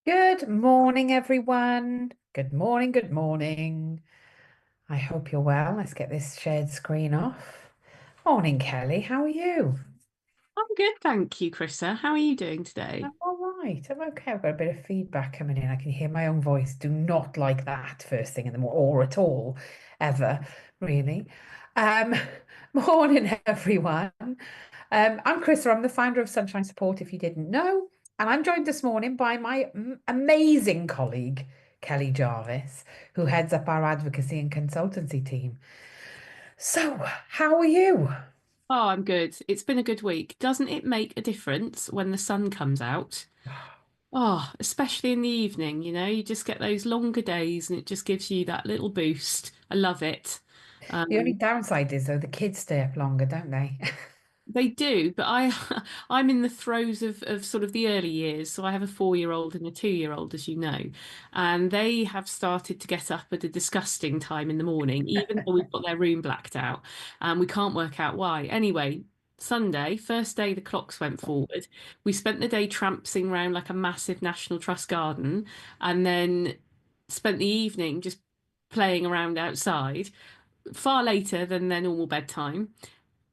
Good morning, everyone. Good morning, good morning. I hope you're well. Let's get this shared screen off. Morning, Kelly. How are you? I'm good, thank you, Krista. How are you doing I'm today? all right. I'm okay. I've got a bit of feedback coming in. I can hear my own voice. Do not like that first thing in the morning, or at all, ever, really. Um, Morning, everyone. I'm Krista. I'm the founder of Sunshine Support, if you didn't know. And I'm joined this morning by my amazing colleague, Kelly Jarvis, who heads up our advocacy and consultancy team. So, how are you? Oh, I'm good. It's been a good week. Doesn't it make a difference when the sun comes out? Oh, especially in the evening, you just get those longer days and it just gives you that little boost. I love it. The only Um, downside is, though, the kids stay up longer, don't they? They do, but I'm in the throes of sort of the early years. So I have a 4-year-old and a 2-year-old, as you know, and they have started to get up at a disgusting time in the morning, even though we've got their room blacked out, and we can't work out why. Anyway, Sunday, first day the clocks went forward. We spent the day trampsing around like a massive National Trust garden, and then spent the evening just playing around outside, far later than their normal bedtime.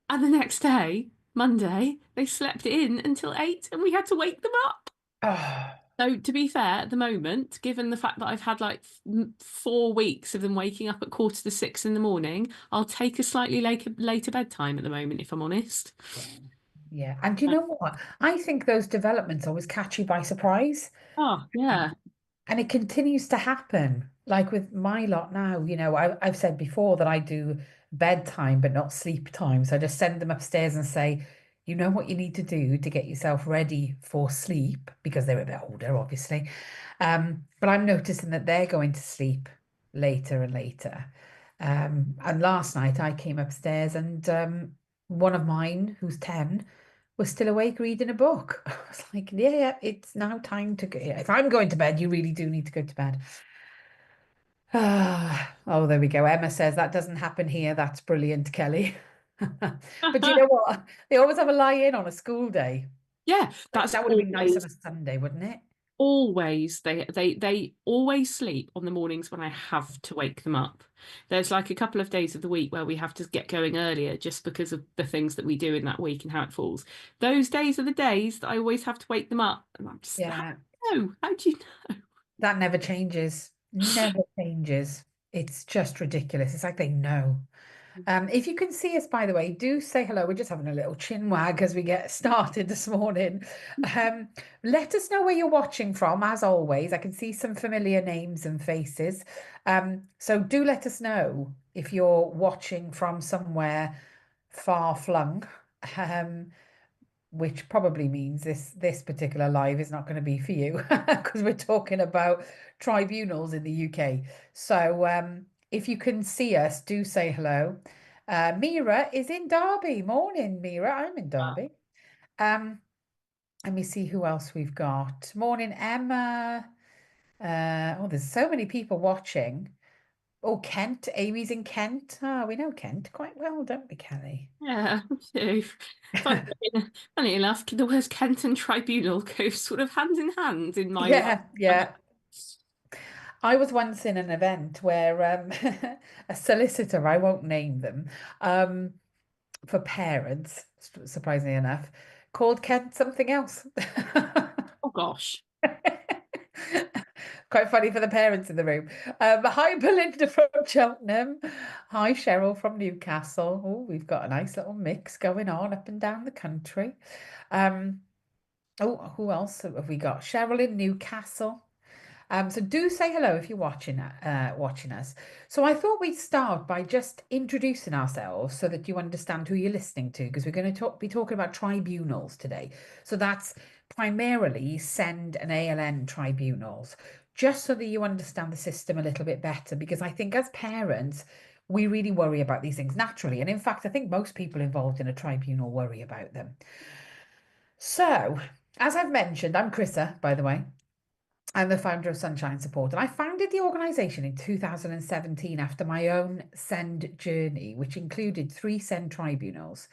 And the next day, Monday, they slept in until 8 and we had to wake them up. Oh, So, to be fair, at the moment, given the fact that I've had like 4 weeks of them waking up at 6:45 in the morning, I'll take a slightly later bedtime at the moment, if I'm honest. yeah. Yeah. And do you know what? I think those developments always catch you by surprise. Oh, yeah. And it continues to happen. Like with my lot now, I've said before that I do bedtime, but not sleep time. So I just send them upstairs and say, you know what you need to do to get yourself ready for sleep, because they're a bit older, obviously. But I'm noticing that they're going to sleep later and later. And last night I came upstairs and one of mine, who's 10, was still awake reading a book. I was like, yeah, yeah, it's now time to go. Yeah, if I'm going to bed, you really do need to go to bed. Ah, oh, there we go. Emma says that doesn't happen here. That's brilliant, Kelly. But you know what? They always have a lie in on a school day. Yeah, Like that's that would have been nice on always a Sunday, wouldn't it? always they always sleep on the mornings when I have to wake them up. There's like a couple of days of the week where we have to get going earlier just because of the things that we do in that week and how it falls. Those days are the days that I always have to wake them up. And I'm just, how Yeah, do you know? How do you know? that never changes. Never changes. It's just ridiculous. It's like they know. If you can see us, by the way, do say hello. We're just having a little chin wag as we get started this morning. Um, Let us know where you're watching from, as always. I can see some familiar names and faces. So do let us know if you're watching from somewhere far flung. Um, which probably means this particular live is not going to be for you because we're talking about tribunals in the UK. So if you can see us, do say hello. Mira is in Derby. Morning, Mira. I'm in Derby. Um, Let me see who else we've got. Morning, Emma. Oh, there's so many people watching. Oh, Kent. Amy's in Kent. Ah, we know Kent quite well, don't we, Kelly? Yeah, I do. Funny enough, the words Kent and Tribunal go sort of hand in hand in my mind. Yeah, yeah. I was once in an event where a solicitor, I won't name them, um, for parents, surprisingly enough, called Kent something else. Oh gosh. Quite funny for the parents in the room. Hi, Belinda from Cheltenham. Hi, Cheryl from Newcastle. Oh, we've got a nice little mix going on up and down the country. Um, oh, who else have we got? Cheryl in Newcastle. So do say hello if you're watching us. So I thought we'd start by just introducing ourselves so that you understand who you're listening to, because we're going to be talking about tribunals today. So that's primarily send and ALN tribunals, just so that you understand the system a little bit better. Because I think as parents, we really worry about these things naturally. And in fact, I think most people involved in a tribunal worry about them. So, as I've mentioned, I'm Chrissa, by the way. I'm the founder of Sunshine Support, and I founded the organization in 2017 after my own SEND journey, which included three SEND tribunals.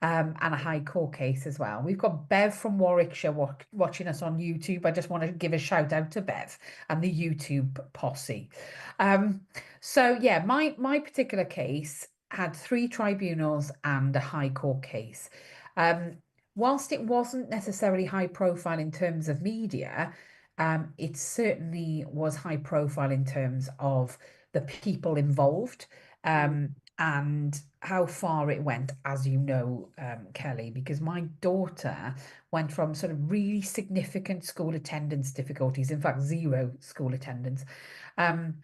and a High Court case as well. We've got Bev from Warwickshire watching us on YouTube. I just want to give a shout out to Bev and the YouTube posse. Um, so yeah, my particular case had three tribunals and a High Court case. Um, whilst it wasn't necessarily high profile in terms of media, it certainly was high profile in terms of the people involved. Mm. And how far it went, as you know, Kelly, because my daughter went from sort of really significant school attendance difficulties, in fact, zero school attendance, um,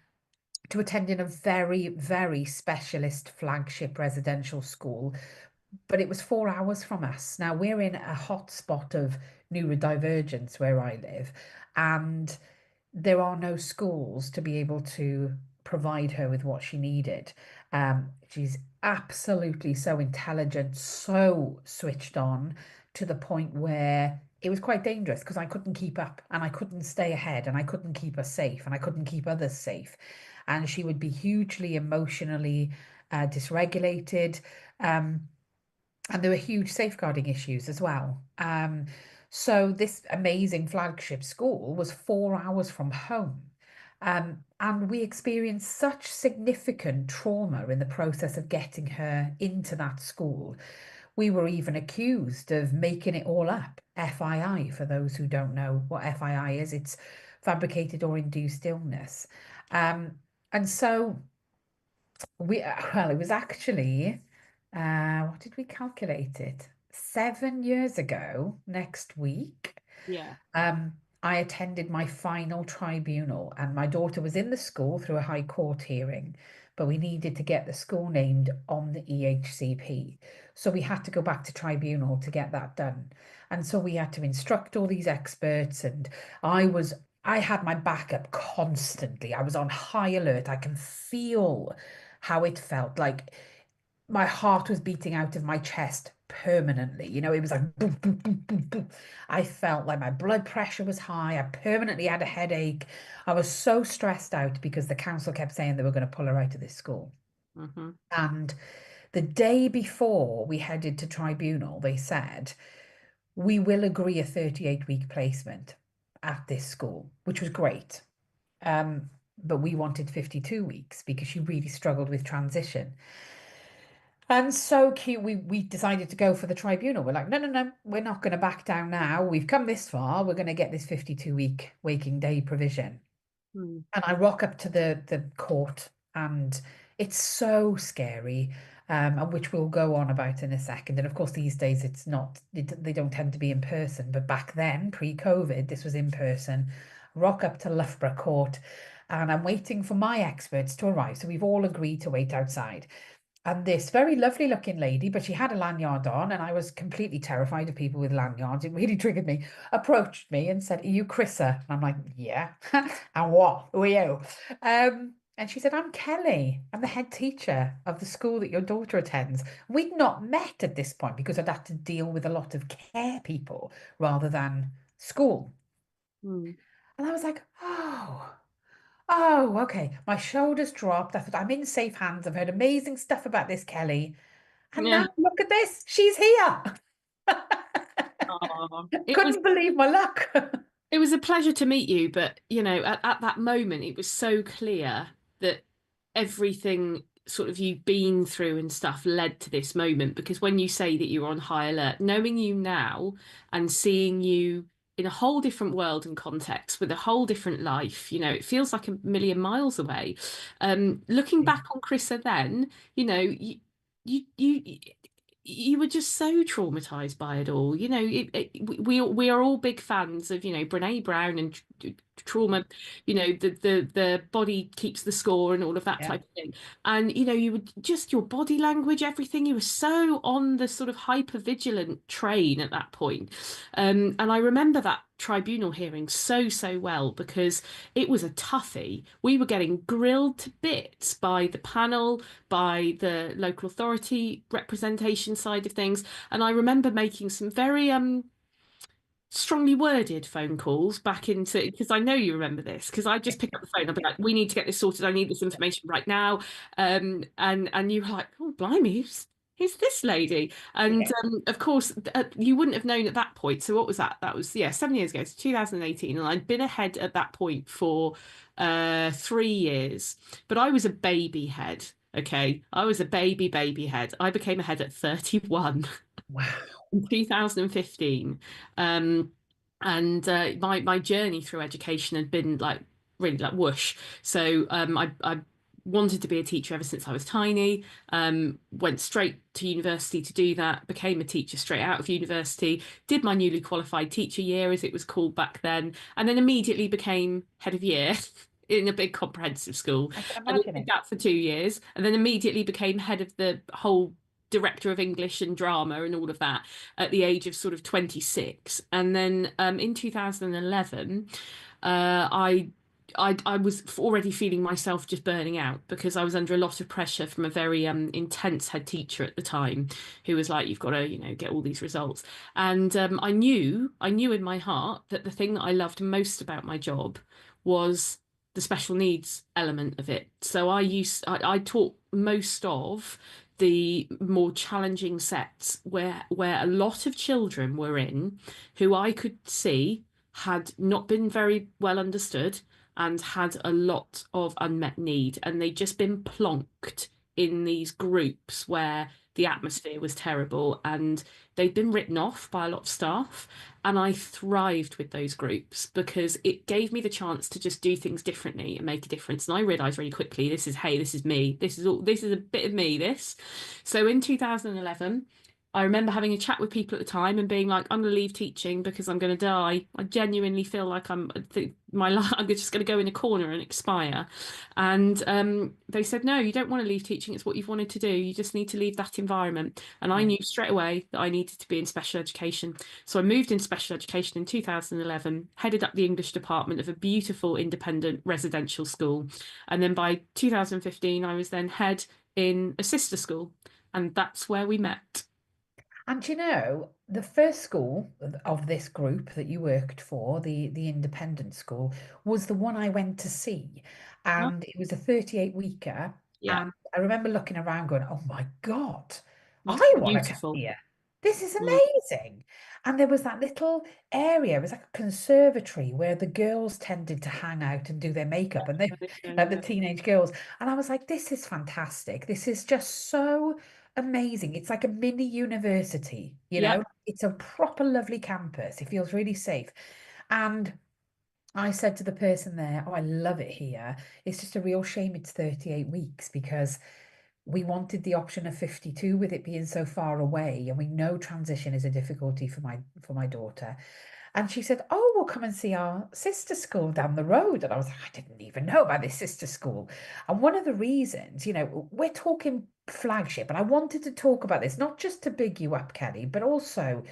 to attending a very, very specialist flagship residential school. But it was 4 hours from us. Now, we're in a hot spot of neurodivergence where I live, and there are no schools to be able to provide her with what she needed. She's absolutely so intelligent, so switched on to the point where it was quite dangerous because I couldn't keep up and I couldn't stay ahead and I couldn't keep her safe and I couldn't keep others safe. And she would be hugely emotionally dysregulated. Um, and there were huge safeguarding issues as well. So this amazing flagship school was 4 hours from home. And we experienced such significant trauma in the process of getting her into that school. We were even accused of making it all up. FII, for those who don't know what FII is, it's fabricated or induced illness. Um, and so well, it was actually, what did we calculate it? 7 years ago, next week, Yeah. um, I attended my final tribunal, and my daughter was in the school through a High Court hearing, but we needed to get the school named on the EHCP. So we had to go back to tribunal to get that done. And so we had to instruct all these experts, and I had my back up constantly. I was on high alert. I can feel how it felt like my heart was beating out of my chest permanently. It was like boom, boom, boom, boom, boom. I felt like my blood pressure was high. I permanently had a headache. I was so stressed out because the council kept saying they were going to pull her out of this school. Hmm. And the day before we headed to tribunal, they said, we will agree a 38-week placement at this school, which was great. Um, but we wanted 52 weeks because she really struggled with transition. And so cute, we decided to go for the tribunal. We're like, no, no, no, we're not going to back down now. We've come this far. We're going to get this 52-week waking day provision. Mm. And I rock up to the court, and it's so scary, and which we'll go on about in a second. And of course, these days it's not, they don't tend to be in person. But back then, pre-COVID, this was in person. Rock up to Loughborough Court, and I'm waiting for my experts to arrive. So we've all agreed to wait outside. And this very lovely looking lady, but she had a lanyard on, and I was completely terrified of people with lanyards. It really triggered me. Approached me and said, "Are you Chrissa?" And I'm like, "Yeah." And what? Who are you? And she said, "I'm Kelly. I'm the head teacher of the school that your daughter attends." We'd not met at this point because I'd had to deal with a lot of care people rather than school. Mm. And I was like, "Oh." Oh, okay. My shoulders dropped. I thought, I'm in safe hands. I've heard amazing stuff about this Kelly. And now Yeah. look at this. She's here. Oh, Couldn't believe my luck. it was a pleasure to meet you, but at that moment, it was so clear that everything sort of you've been through and stuff led to this moment. Because when you say that you're on high alert, knowing you now and seeing you in a whole different world and context with a whole different life, it feels like a million miles away. Looking back on Chrissa then, you you were just so traumatized by it all. We are all big fans of, Brene Brown and trauma, the body keeps the score and all of that Yeah. type of thing. And, you would just your body language, everything, you were so on the sort of hyper vigilant train at that point. And I remember that tribunal hearing so well because it was a toughie. We were getting grilled to bits by the panel, by the local authority representation side of things. And I remember making some very strongly worded phone calls back into, because I know you remember this, because I just pick up the phone, I'll be like, we need to get this sorted, I need this information right now. And you were like, oh blimey, who's this lady? And Yeah. of course, you wouldn't have known at that point. So what was that? That was, yeah, 7 years ago, so 2018. And I'd been ahead at that point for 3 years. But I was a baby head. Okay. I was a baby head. I became a head at 31 Wow. in 2015. Um, and my journey through education had been like really like whoosh. So I wanted to be a teacher ever since I was tiny. Went straight to university to do that. Became a teacher straight out of university. Did my newly qualified teacher year, as it was called back then, and then immediately became head of year. In a big comprehensive school, I can and I imagine did it. that for 2 years, and then immediately became head of the whole director of English and drama and all of that at the age of sort of 26. And then in 2011, I was already feeling myself just burning out because I was under a lot of pressure from a very intense head teacher at the time, who was like, "You've got to, get all these results." And I knew in my heart that the thing that I loved most about my job was the special needs element of it. So I taught most of the more challenging sets where a lot of children were in who I could see had not been very well understood and had a lot of unmet need, and they'd just been plonked in these groups where the atmosphere was terrible and they'd been written off by a lot of staff. And I thrived with those groups because it gave me the chance to just do things differently and make a difference. And I realized really quickly, this is me. This is a bit of me, this. So in 2011, I remember having a chat with people at the time and being like, I'm going to leave teaching because I'm going to die. I genuinely feel like my life, I'm just going to go in a corner and expire. And they said, no, you don't want to leave teaching. It's what you've wanted to do. You just need to leave that environment. And I Yeah. knew straight away that I needed to be in special education. So I moved into special education in 2011, headed up the English department of a beautiful independent residential school. And then by 2015, I was then head in a sister school. And that's where we met. And the first school of this group that you worked for, the independent school, was the one I went to see. Oh, And it was a 38 weeker. yeah, And I remember looking around going, oh my God, it's I want to come beautiful. here. This is Mm. amazing. And there was that little area, it was like a conservatory where the girls tended to hang out and do their makeup, and they, like the Yeah, teenage girls. And I was like, this is fantastic. This is just so amazing. It's like a mini university, yeah, It's a proper lovely campus. It feels really safe. And I said to the person there, oh, I love it here. It's just a real shame it's 38 weeks because we wanted the option of 52 with it being so far away. And we know transition is a difficulty for my daughter. And she said, oh, we'll come and see our sister school down the road. And I was like, I didn't even know about this sister school. And one of the reasons, we're talking flagship, and I wanted to talk about this, not just to big you up, Kelly, but also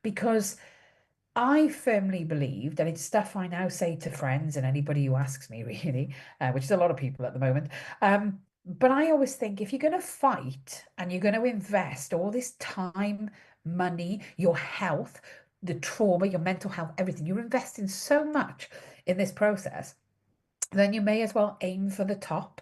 because I firmly believed, and it's stuff I now say to friends and anybody who asks me, really, which is a lot of people at the moment. But I always think if you're going to fight and you're going to invest all this time, money, your health, the trauma, your mental health, everything, you're investing so much in this process, then you may as well aim for the top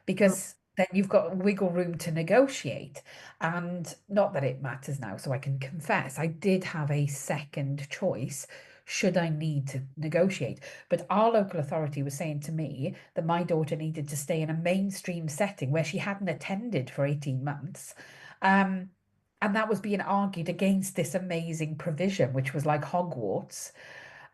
because then you've got wiggle room to negotiate. And not that it matters now, so I can confess I did have a second choice should I need to negotiate. But our local authority was saying to me that my daughter needed to stay in a mainstream setting where she hadn't attended for 18 months. Um, and that was being argued against this amazing provision, which was like Hogwarts.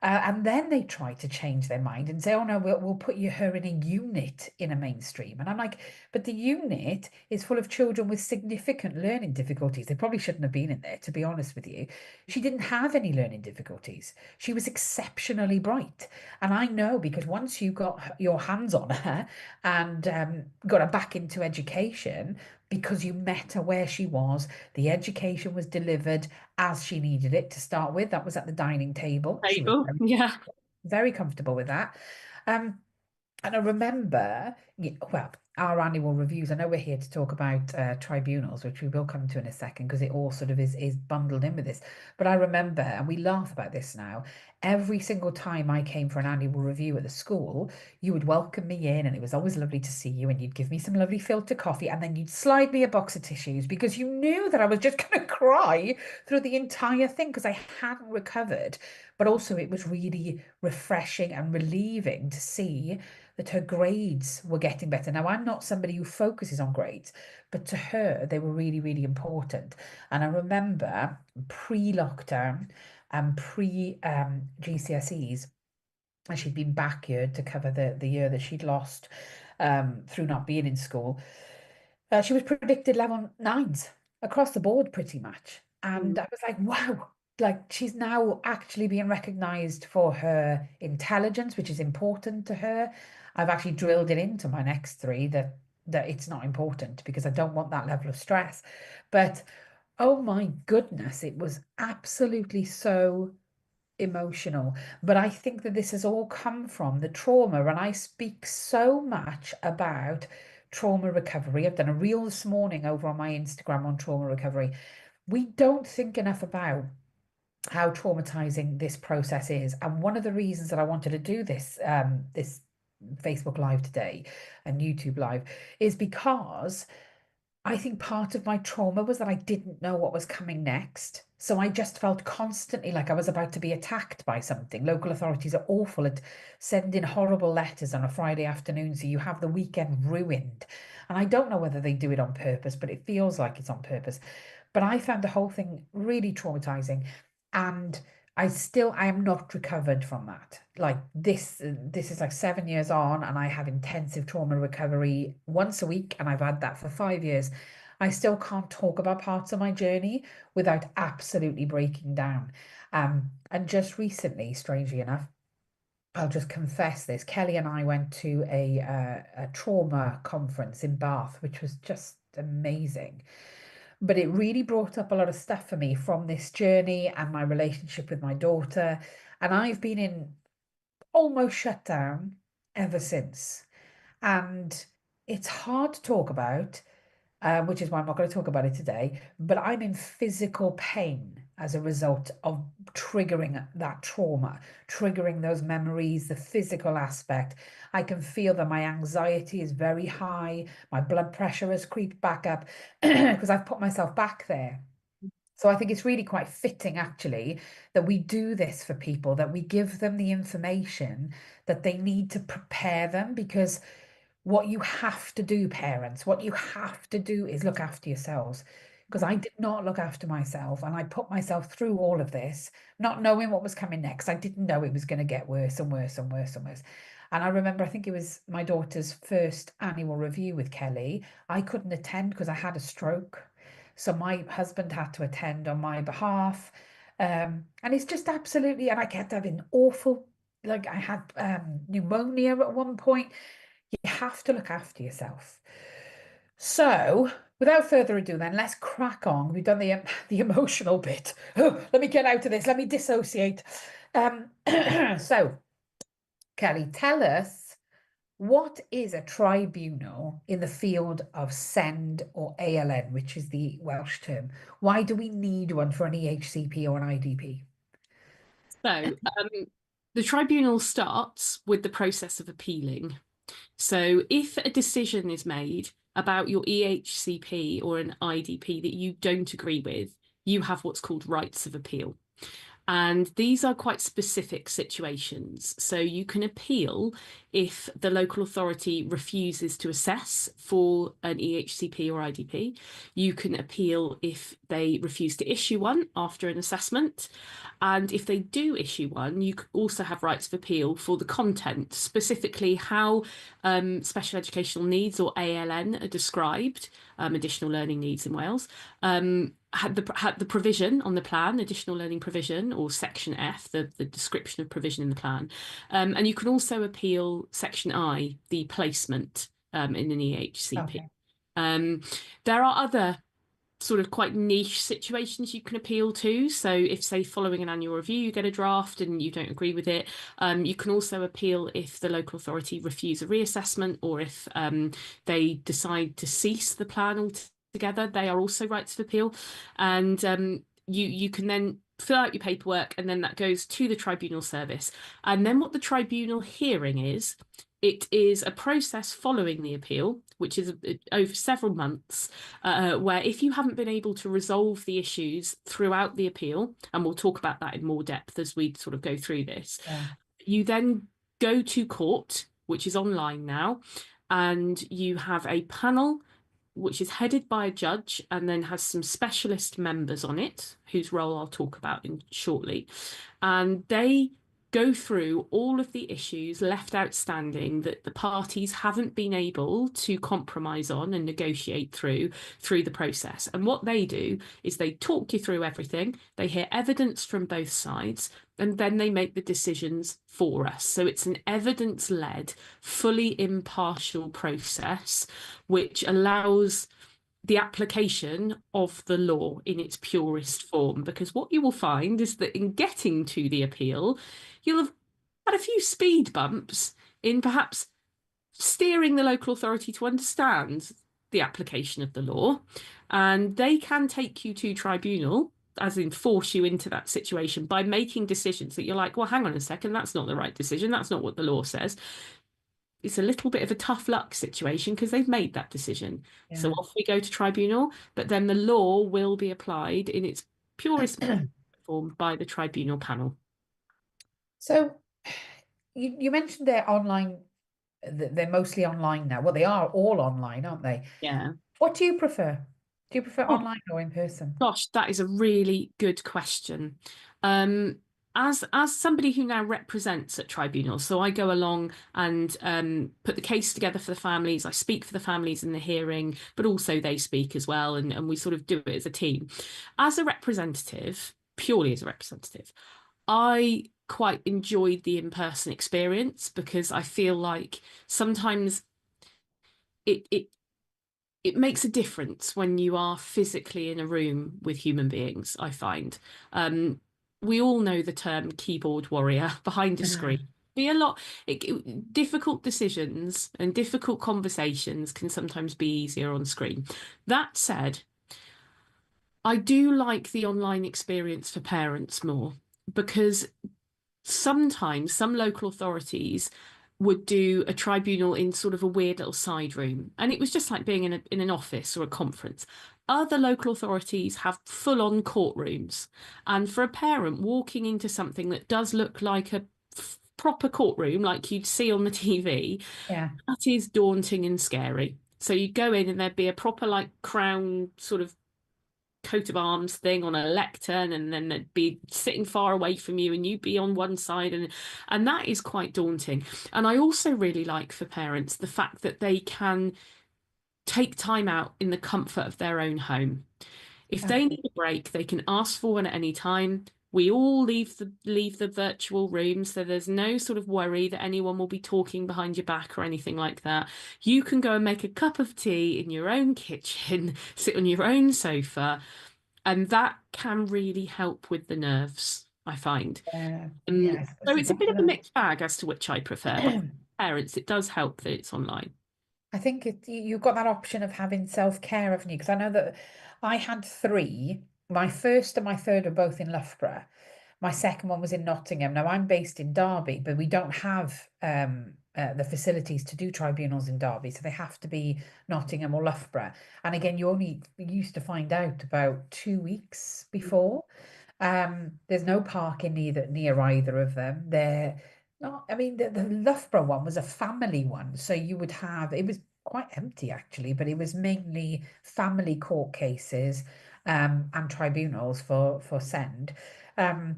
And then they try to change their mind and say, oh no, we'll put her in a unit in a mainstream. And I'm like, but the unit is full of children with significant learning difficulties. They probably shouldn't have been in there, to be honest with you. She didn't have any learning difficulties. She was exceptionally bright. And I know because once you got your hands on her and got her back into education, because you met her where she was, the education was delivered as she needed it to start with. That was at the dining table. She was table. Yeah. very comfortable with that. Um, and I remember, well, our annual reviews. I know we're here to talk about tribunals, which we will come to in a second because it all sort of is bundled in with this. But I remember, and we laugh about this now, every single time I came for an annual review at the school, you would welcome me in, and it was always lovely to see you. And you'd give me some lovely filter coffee, and then you'd slide me a box of tissues because you knew that I was just going to cry through the entire thing because I hadn't recovered. But also, it was really refreshing and relieving to see that her grades were getting better. Now, I'm not somebody who focuses on grades, but to her, they were really, really important. And I remember pre-lockdown and pre GCSEs, and she'd been back year to cover the year that she'd lost through not being in school. She was predicted level nines across the board pretty much. And Mm. I was like, wow, like she's now actually being recognized for her intelligence, which is important to her. I've actually drilled it into my next three that it's not important because I don't want that level of stress. But oh my goodness, it was absolutely so emotional. But I think that this has all come from the trauma, and I speak so much about trauma recovery. I've done a reel this morning over on my Instagram on trauma recovery. We don't think enough about how traumatizing this process is. And one of the reasons that I wanted to do this Facebook Live today and YouTube Live is because I think part of my trauma was that I didn't know what was coming next. So I just felt constantly like I was about to be attacked by something. Local authorities are awful at sending horrible letters on a Friday afternoon, so you have the weekend ruined. And I don't know whether they do it on purpose, but it feels like it's on purpose. But I found the whole thing really traumatizing. And I am not recovered from that. Like this is like 7 years on, and I have intensive trauma recovery once a week, and I've had that for 5 years. I still can't talk about parts of my journey without absolutely breaking down. And just recently, strangely enough, I'll just confess this. Kelly and I went to a trauma conference in Bath, which was just amazing. But it really brought up a lot of stuff for me from this journey and my relationship with my daughter. And I've been in almost shut down ever since. And it's hard to talk about, which is why I'm not going to talk about it today. But I'm in physical pain as a result of triggering that trauma, triggering those memories, the physical aspect. I can feel that my anxiety is very high, my blood pressure has creeped back up because I've put myself back there. So I think it's really quite fitting, actually, that we do this for people, that we give them the information that they need to prepare them, because what you have to do, parents, what you have to do is look after yourselves. Because I did not look after myself, and I put myself through all of this, not knowing what was coming next. I didn't know it was going to get worse and worse and worse and worse. And I remember, I think it was my daughter's first annual review with Kelly. I couldn't attend because I had a stroke. So my husband had to attend on my behalf. And it's just absolutely, and I kept having awful, like I had pneumonia at one point. You have to look after yourself. So, without further ado, then let's crack on. We've done the emotional bit. Oh, let me get out of this. Let me dissociate. So, Kelly, tell us, what is a tribunal in the field of SEND or ALN, which is the Welsh term? Why do we need one for an EHCP or an IDP? So, the tribunal starts with the process of appealing. So, if a decision is made about your EHCP or an IDP that you don't agree with, you have what's called rights of appeal. And these are quite specific situations. So you can appeal if the local authority refuses to assess for an EHCP or IDP. You can appeal if they refuse to issue one after an assessment. And if they do issue one, you also have rights of appeal for the content, specifically how special educational needs, or ALN, are described, additional learning needs in Wales. Had the provision on the plan, additional learning provision, or section F, the description of provision in the plan. And you can also appeal section I, the placement in an EHCP. Okay. There are other sort of quite niche situations you can appeal to. So if, say, following an annual review, you get a draft and you don't agree with it, you can also appeal if the local authority refuse a reassessment, or if they decide to cease the plan altogether. They are also rights of appeal. And you can then fill out your paperwork, and then that goes to the tribunal service. And then what the tribunal hearing is, it is a process following the appeal, which is over several months, where if you haven't been able to resolve the issues throughout the appeal, and we'll talk about that in more depth as we sort of go through this, Yeah. you then go to court, which is online now, and you have a panel which is headed by a judge and then has some specialist members on it, whose role I'll talk about in shortly. And they go through all of the issues left outstanding that the parties haven't been able to compromise on and negotiate through the process. And what they do is they talk you through everything, they hear evidence from both sides, and then they make the decisions for us. So it's an evidence-led, fully impartial process, which allows the application of the law in its purest form. Because what you will find is that in getting to the appeal, you'll have had a few speed bumps in perhaps steering the local authority to understand the application of the law. And they can take you to tribunal, as in force you into that situation by making decisions that you're like, well, hang on a second, that's not the right decision. That's not what the law says. It's a little bit of a tough luck situation because they've made that decision. So Yeah. off we go to tribunal, but then the law will be applied in its purest form by the tribunal panel. So you mentioned they're online, they're mostly online now. Well, they are all online, aren't they? Yeah. What do you prefer? Do you prefer Oh, online or in person? gosh, that is a really good question. Um, as somebody who now represents at tribunals, so I go along and put the case together for the families. I speak for the families in the hearing, but also they speak as well, and we sort of do it as a team. As a representative, purely as a representative, I quite enjoyed the in-person experience because I feel like sometimes it it makes a difference when you are physically in a room with human beings, I find. Um, we all know the term keyboard warrior behind a screen. Be a lot difficult decisions and difficult conversations can sometimes be easier on screen. That said, I do like the online experience for parents more because sometimes some local authorities would do a tribunal in sort of a weird little side room, and it was just like being in an office or a conference. Other local authorities have full-on courtrooms, and for a parent walking into something that does look like a proper courtroom, like you'd see on the TV, Yeah. that is daunting and scary. So you'd go in and there'd be a proper like crown sort of coat of arms thing on a lectern, and then they'd be sitting far away from you and you'd be on one side, and that is quite daunting. And I also really like for parents the fact that they can take time out in the comfort of their own home. If Yeah. they need a break, they can ask for one at any time. We all leave the virtual room, so there's no sort of worry that anyone will be talking behind your back or anything like that. You can go and make a cup of tea in your own kitchen, sit on your own sofa, and that can really help with the nerves, I find. Yeah, I suppose So you've it's a got bit of a to. mixed bag as to which I prefer, but parents, it does help that it's online. I think you've got that option of having self-care, haven't you? Because I know that I had three. My first and my third are both in Loughborough. My second one was in Nottingham. Now I'm based in Derby, but we don't have the facilities to do tribunals in Derby, so they have to be Nottingham or Loughborough. And again, you only used to find out about 2 weeks before. There's no parking near either of them. They're not, I mean, the Loughborough one was a family one, so you would have, it was quite empty actually, but it was mainly family court cases and tribunals for send. Um,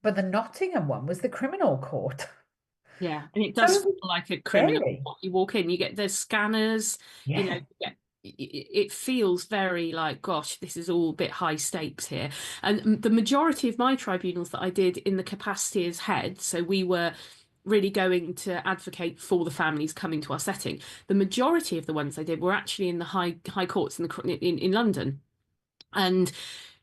but the Nottingham one was the criminal court. Yeah, and it So does it feel was like a criminal scary. court. You walk in, you get the scanners, Yeah. it feels very like, gosh, this is all a bit high stakes here. And the majority of my tribunals that I did in the capacity as head, so we were really going to advocate for the families coming to our setting. The majority of the ones I did were actually in the high courts in London. And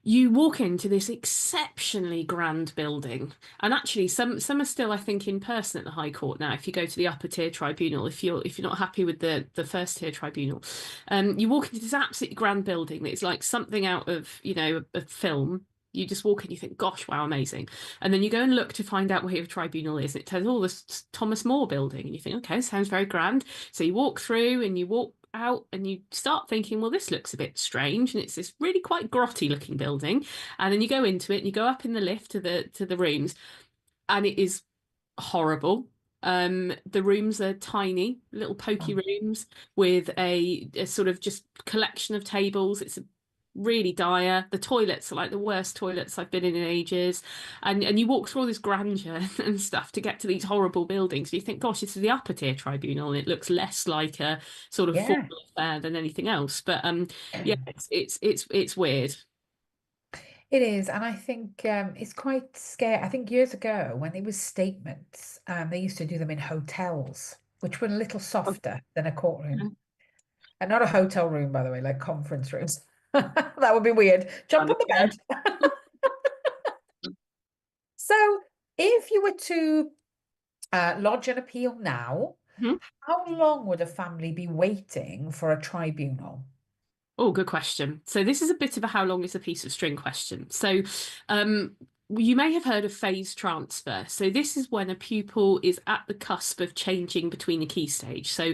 you walk into this exceptionally grand building, and actually some are still, I think, in person at the High Court now. If you go to the upper tier tribunal, if you're not happy with the first tier tribunal, you walk into this absolutely grand building that is like something out of a film. You just walk in, you think, gosh, wow, amazing. And then you go and look to find out where your tribunal is. It says, oh, this Thomas More building. And you think, okay, sounds very grand. So you walk through and you walk out and you start thinking, well, this looks a bit strange. And it's this really quite grotty looking building. And then you go into it and you go up in the lift to the rooms, and it is horrible. The rooms are tiny, little pokey Oh, rooms with a sort of just collection of tables. It's really dire. The toilets are like the worst toilets I've been in ages. And you walk through all this grandeur and stuff to get to these horrible buildings. You think, gosh, this is the upper tier tribunal, and it looks less like a sort of yeah. formal affair than anything else. But yeah, it's weird. It is, and I think it's quite scary. I think years ago, when it was statements, they used to do them in hotels, which were a little softer than a courtroom. And not a hotel room, by the way, like conference rooms. That would be weird. Jump on the Yeah. bed. So, if you were to lodge an appeal now, Mhm. how long would a family be waiting for a tribunal? Oh, good question. So this is a bit of a how long is a piece of string question. So um, you may have heard of phase transfer. So this is when a pupil is at the cusp of changing between a key stage. So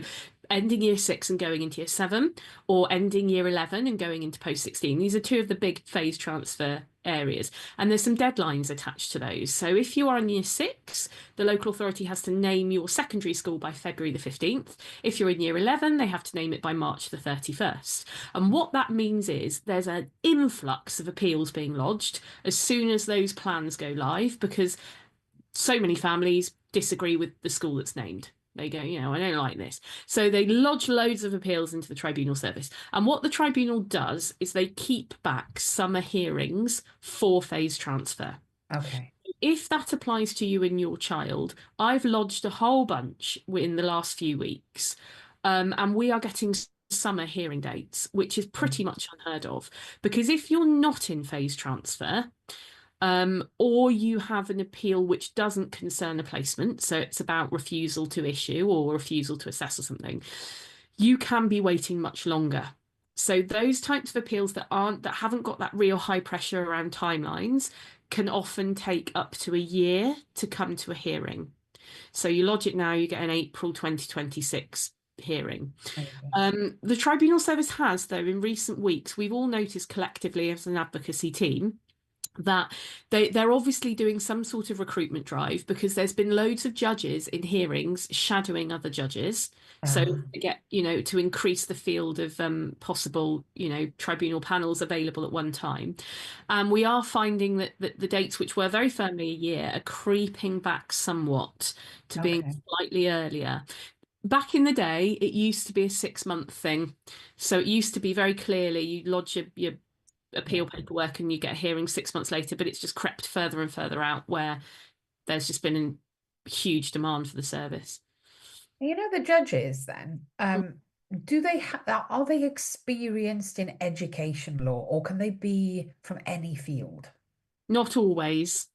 ending year six and going into year seven, or ending year 11 and going into post 16. These are two of the big phase transfer areas. And there's some deadlines attached to those. So if you are in year six, the local authority has to name your secondary school by February the 15th. If you're in year 11, they have to name it by March the 31st. And what that means is there's an influx of appeals being lodged as soon as those plans go live, because so many families disagree with the school that's named. They go, I don't like this. So they lodge loads of appeals into the tribunal service. And what the tribunal does is they keep back summer hearings for phase transfer. Okay. If that applies to you and your child, I've lodged a whole bunch in the last few weeks, and we are getting summer hearing dates, which is pretty much unheard of. Because if you're not in phase transfer, or you have an appeal which doesn't concern a placement, so it's about refusal to issue or refusal to assess or something, you can be waiting much longer. So those types of appeals that haven't got that real high pressure around timelines can often take up to a year to come to a hearing. So you lodge it now, you get an April 2026 hearing. Amazing. The tribunal service has, though, in recent weeks, we've all noticed collectively as an advocacy team that they're obviously doing some sort of recruitment drive, because there's been loads of judges in hearings shadowing other judges, so Uh, to get to increase the field of possible tribunal panels available at one time. And we are finding that the dates, which were very firmly a year, are creeping back somewhat to being okay. slightly earlier. Back in the day, it used to be a 6 month thing. So it used to be very clearly you lodge your Yeah. appeal paperwork and you get a hearing 6 months later, but it's just crept further and further out, where there's just been a huge demand for the service. You know, the judges then, do they are they experienced in education law, or can they be from any field? Not always.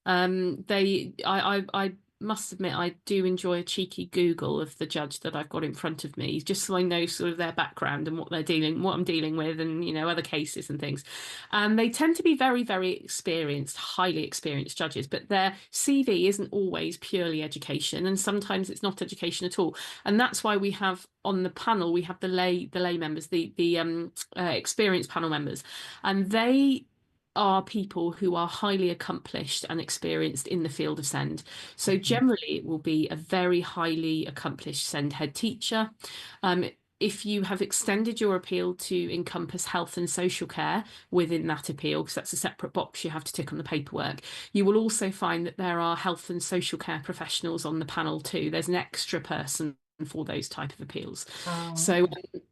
I must admit, I do enjoy a cheeky Google of the judge that I've got in front of me, just so I know sort of their background and what I'm dealing with, and other cases and things. And they tend to be very, very experienced, highly experienced judges, but their CV isn't always purely education, and sometimes it's not education at all. And that's why we have on the panel we have the lay members, the experienced panel members, and they are people who are highly accomplished and experienced in the field of SEND. So Mhm. generally, it will be a very highly accomplished SEND head teacher. If you have extended your appeal to encompass health and social care within that appeal, because that's a separate box you have to tick on the paperwork, you will also find that there are health and social care professionals on the panel too. There's an extra person for those type of appeals. Oh, So okay.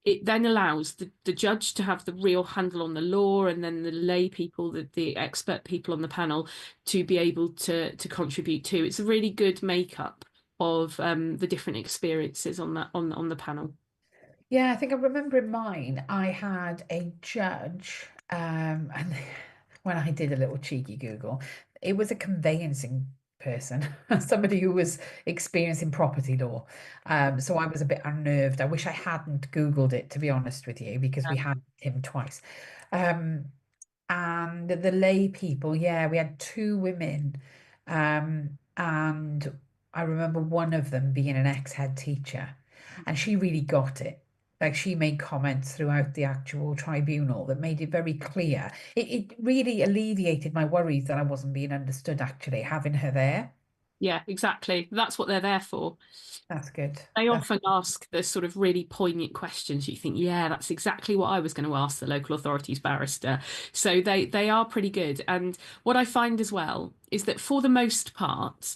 it then allows the judge to have the real handle on the law, and then the lay people, the expert people on the panel, to be able to contribute to. It's a really good makeup of the different experiences on that on the panel. Yeah, I think I remember in mine, I had a judge, and when I did a little cheeky Google, it was a conveyancing person, somebody who was experienced in property law. So I was a bit unnerved. I wish I hadn't Googled it, to be honest with you, because we had him twice. Um, and the lay people, yeah, we had two women. And I remember one of them being an ex-head teacher, and she really got it. Like she made comments throughout the actual tribunal that made it very clear. It really alleviated my worries that I wasn't being understood, actually, having her there. Yeah, exactly. That's what they're there for. That's good. They That's often ask the sort of really poignant questions. You think, yeah, that's exactly what I was going to ask the local authorities barrister. So they are pretty good. And what I find as well is that for the most part,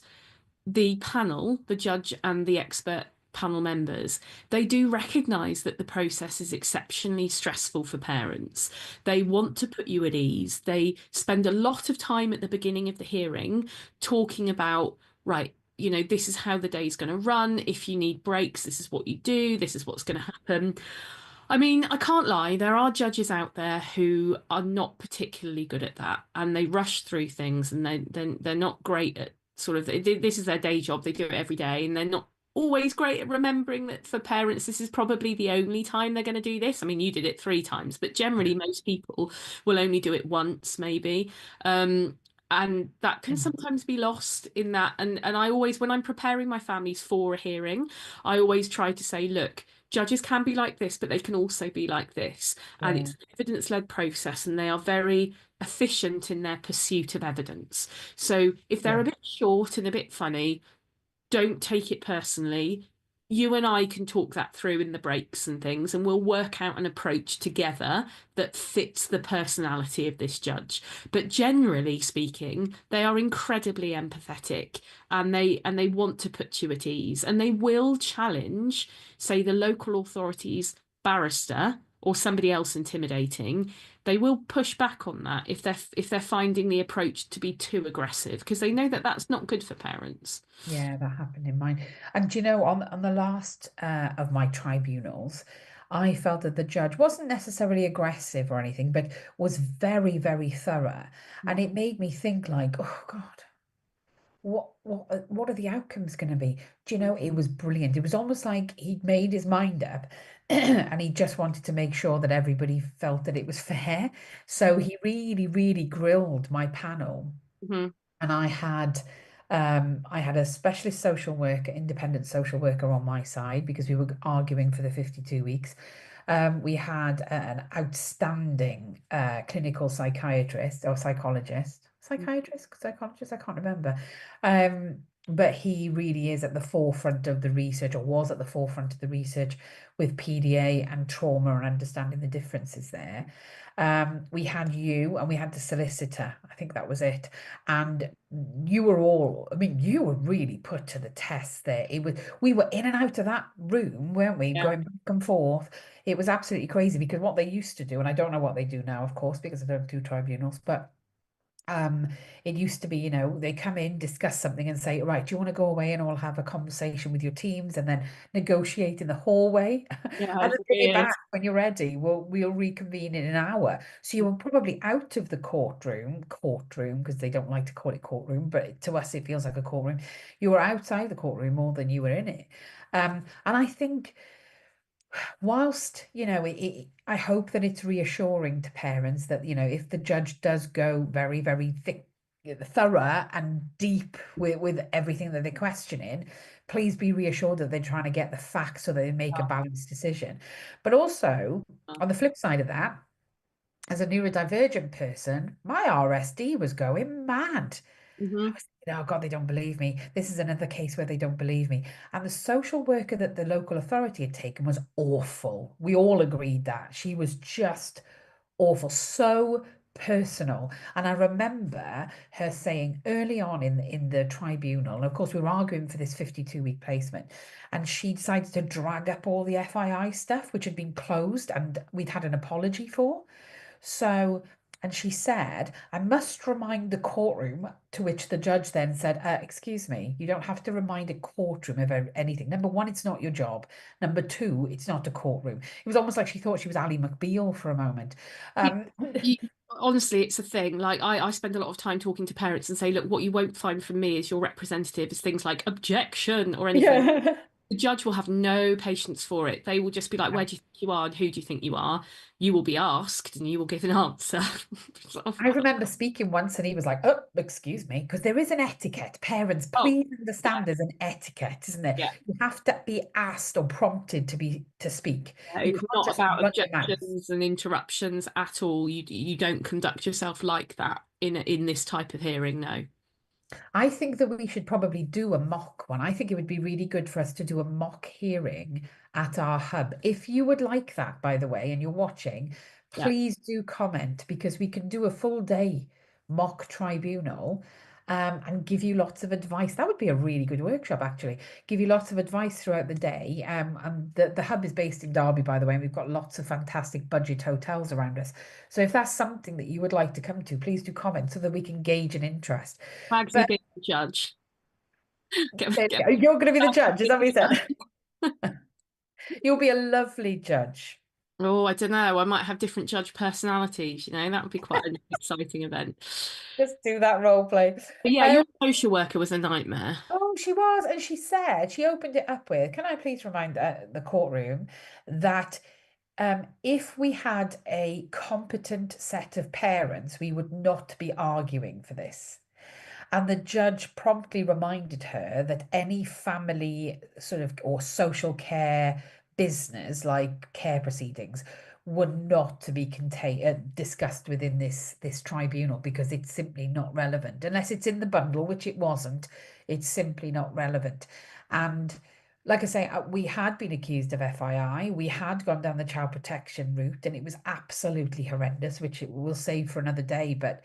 the panel, the judge and the expert panel members, they do recognise that the process is exceptionally stressful for parents. They want to put you at ease. They spend a lot of time at the beginning of the hearing talking about, right, this is how the day's going to run. If you need breaks, this is what you do. This is what's going to happen. I mean, I can't lie, there are judges out there who are not particularly good at that and they rush through things and they're not great at sort of this is their day job, they do it every day and they're not always great at remembering that for parents this is probably the only time they're going to do this. I mean, you did it 3 times, but yeah. generally most people will only do it once maybe. Um, and that can Mm. sometimes be lost in that. And I always, when I'm preparing my families for a hearing, I always try to say, look, judges can be like this, but they can also be like this. And Yeah, it's an evidence-led process, and they are very efficient in their pursuit of evidence. So if they're yeah, a bit short and a bit funny, don't take it personally. You and I can talk that through in the breaks and things, and we'll work out an approach together that fits the personality of this judge. But generally speaking, they are incredibly empathetic and they want to put you at ease and they will challenge, say, the local authorities barrister or somebody else intimidating. They will push back on that if they're finding the approach to be too aggressive because they know that that's not good for parents. yeah, that happened in mine. And do you know, on the last of my tribunals, I felt that the judge wasn't necessarily aggressive or anything, but was very, very thorough. And it made me think like, oh God, what are the outcomes going to be? Do you know, it was brilliant. It was almost like he'd made his mind up and he just wanted to make sure that everybody felt that it was fair. So he really, really grilled my panel. Mhm. And I had a specialist social worker, independent social worker on my side because we were arguing for the 52 weeks. We had an outstanding clinical psychiatrist or psychologist, I can't remember. But he really is at the forefront of the research, or was at the forefront of the research with PDA and trauma and understanding the differences there. We had you and we had the solicitor. I think that was it. And you were all, I mean, you were really put to the test there. We were in and out of that room, weren't we? Yeah. Going back and forth. It was absolutely crazy because what they used to do, and I don't know what they do now, of course, because I don't do tribunals, but um, it used to be, they come in, discuss something and say, right, do you want to go away and all have a conversation with your teams and then negotiate in the hallway Yeah, and then it's bring it weird. back when you're ready. We'll reconvene in an hour. So you were probably out of the courtroom, because they don't like to call it courtroom, but to us it feels like a courtroom. You were outside the courtroom more than you were in it. And I think whilst I hope that it's reassuring to parents that if the judge does go very, very thick, thorough and deep with everything that they're questioning, please be reassured that they're trying to get the facts so that they make a balanced decision. But also, on the flip side of that, as a neurodivergent person, my RSD was going mad. I Hmm. was thinking, oh God, they don't believe me. This is another case where they don't believe me. And the social worker that the local authority had taken was awful. We all agreed that. She was just awful, so personal. And I remember her saying early on in the tribunal, and of course we were arguing for this 52-week placement, and she decided to drag up all the FII stuff, which had been closed and we'd had an apology for. So, and she said, I must remind the courtroom, to which the judge then said, excuse me, you don't have to remind a courtroom of anything. Number one, it's not your job. Number two, it's not a courtroom. It was almost like she thought she was Ally McBeal for a moment. You, Um, you, honestly, it's a thing. Like I spend a lot of time talking to parents and say, look, what you won't find from me as your representative is things like objection or anything. yeah. The judge will have no patience for it. They will just be like, where do you think you are and who do you think you are? You will be asked and you will give an answer. I remember speaking once and he was like, oh, excuse me, because there is an etiquette. Parents, Oh, please yeah, understand there's an etiquette, isn't there? yeah. You have to be asked or prompted to speak. You It's can't not just about run your mouth. objections and interruptions at all. You don't conduct yourself like that in this type of hearing, no. I think that we should probably do a mock one. I think it would be really good for us to do a mock hearing at our hub. If you would like that, by the way, and you're watching, Yeah. please do comment because we can do a full day mock tribunal and give you lots of advice. That would be a really good workshop, actually. Give you lots of advice throughout the day. And the hub is based in Derby, by the way, and we've got lots of fantastic budget hotels around us. So if that's something that you would like to come to, please do comment so that we can gauge an interest. Mags, you But being the judge. there Get we go. You're going to be the judge, is that what you said? the You'll be a lovely judge. Oh, I don't know. I might have different judge personalities, that would be quite an exciting event. Just do that role play. But yeah, Um, your social worker was a nightmare. oh, she was, and she said she opened it up with, can I please remind the courtroom that if we had a competent set of parents, we would not be arguing for this. And the judge promptly reminded her that any family sort of or social care business, like care proceedings, were not to be discussed within this tribunal because it's simply not relevant. Unless it's in the bundle, which it wasn't, it's simply not relevant. And like I say, we had been accused of FII. We had gone down the child protection route, and it was absolutely horrendous, which it will save for another day. But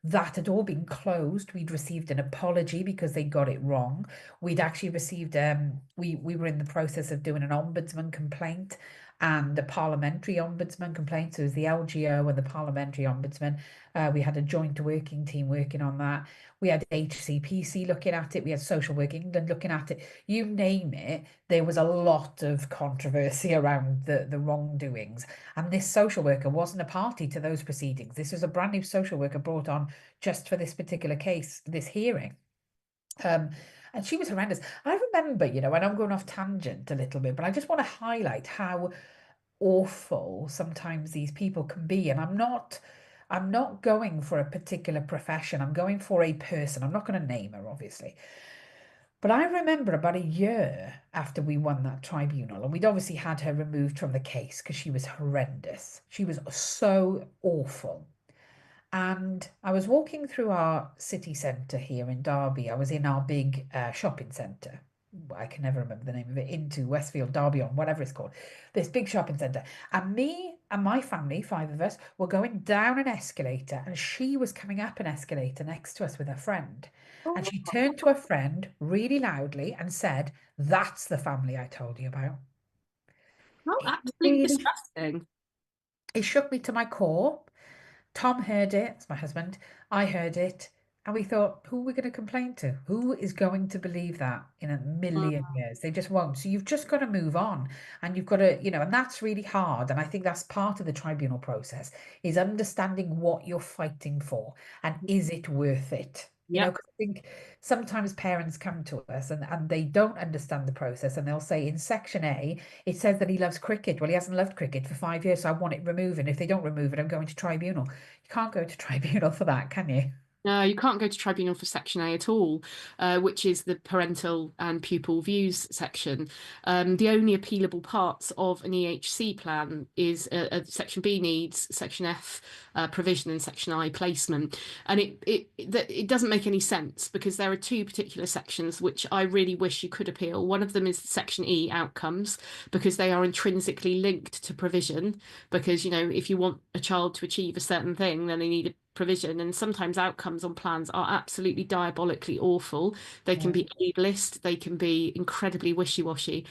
that had all been closed. We'd received an apology because they got it wrong. We'd actually received we were in the process of doing an ombudsman complaint and a parliamentary ombudsman complaint. So it was the LGO and the parliamentary ombudsman. We had a joint working team working on that. We had HCPC looking at it. We had Social Work England looking at it. You name it, there was a lot of controversy around the wrongdoings. And this social worker wasn't a party to those proceedings. This was a brand new social worker brought on just for this particular case, this hearing. Um, and she was horrendous. I remember, and I'm going off tangent a little bit, but I just want to highlight how awful sometimes these people can be. And I'm not going for a particular profession. I'm going for a person. I'm not going to name her, obviously. But I remember about a year after we won that tribunal, and we'd obviously had her removed from the case because she was horrendous. She was so awful. And I was walking through our city centre here in Derby. I was in our big shopping centre. I can never remember the name of it, into Westfield, Derby on, whatever it's called. This big shopping centre. And me and my family, five of us, were going down an escalator, and she was coming up an escalator next to us with her friend. And Oh, she turned to her friend really loudly and said, "That's the family I told you about." how It absolutely really, disgusting. it shook me to my core. Tom heard it, it's my husband. I heard it. And we thought, who are we going to complain to? Who is going to believe that in a million Mm, years? They just won't. So you've just got to move on and you've got to, and that's really hard. And I think that's part of the tribunal process is understanding what you're fighting for and is it worth it? yep. Because I think sometimes parents come to us and they don't understand the process and they'll say in section A, it says that he loves cricket. Well, he hasn't loved cricket for 5 years, so I want it removed. And if they don't remove it, I'm going to tribunal. You can't go to tribunal for that, can you? No, you can't go to tribunal for Section A at all, which is the parental and pupil views section. The only appealable parts of an EHC plan is Section B needs, Section F provision, and Section I placement. And it doesn't make any sense because there are two particular sections which I really wish you could appeal. One of them is Section E outcomes because they are intrinsically linked to provision. Because, if you want a child to achieve a certain thing, then they need a provision, and sometimes outcomes on plans are absolutely diabolically awful. They can Yeah, be ableist, they can be incredibly wishy-washy,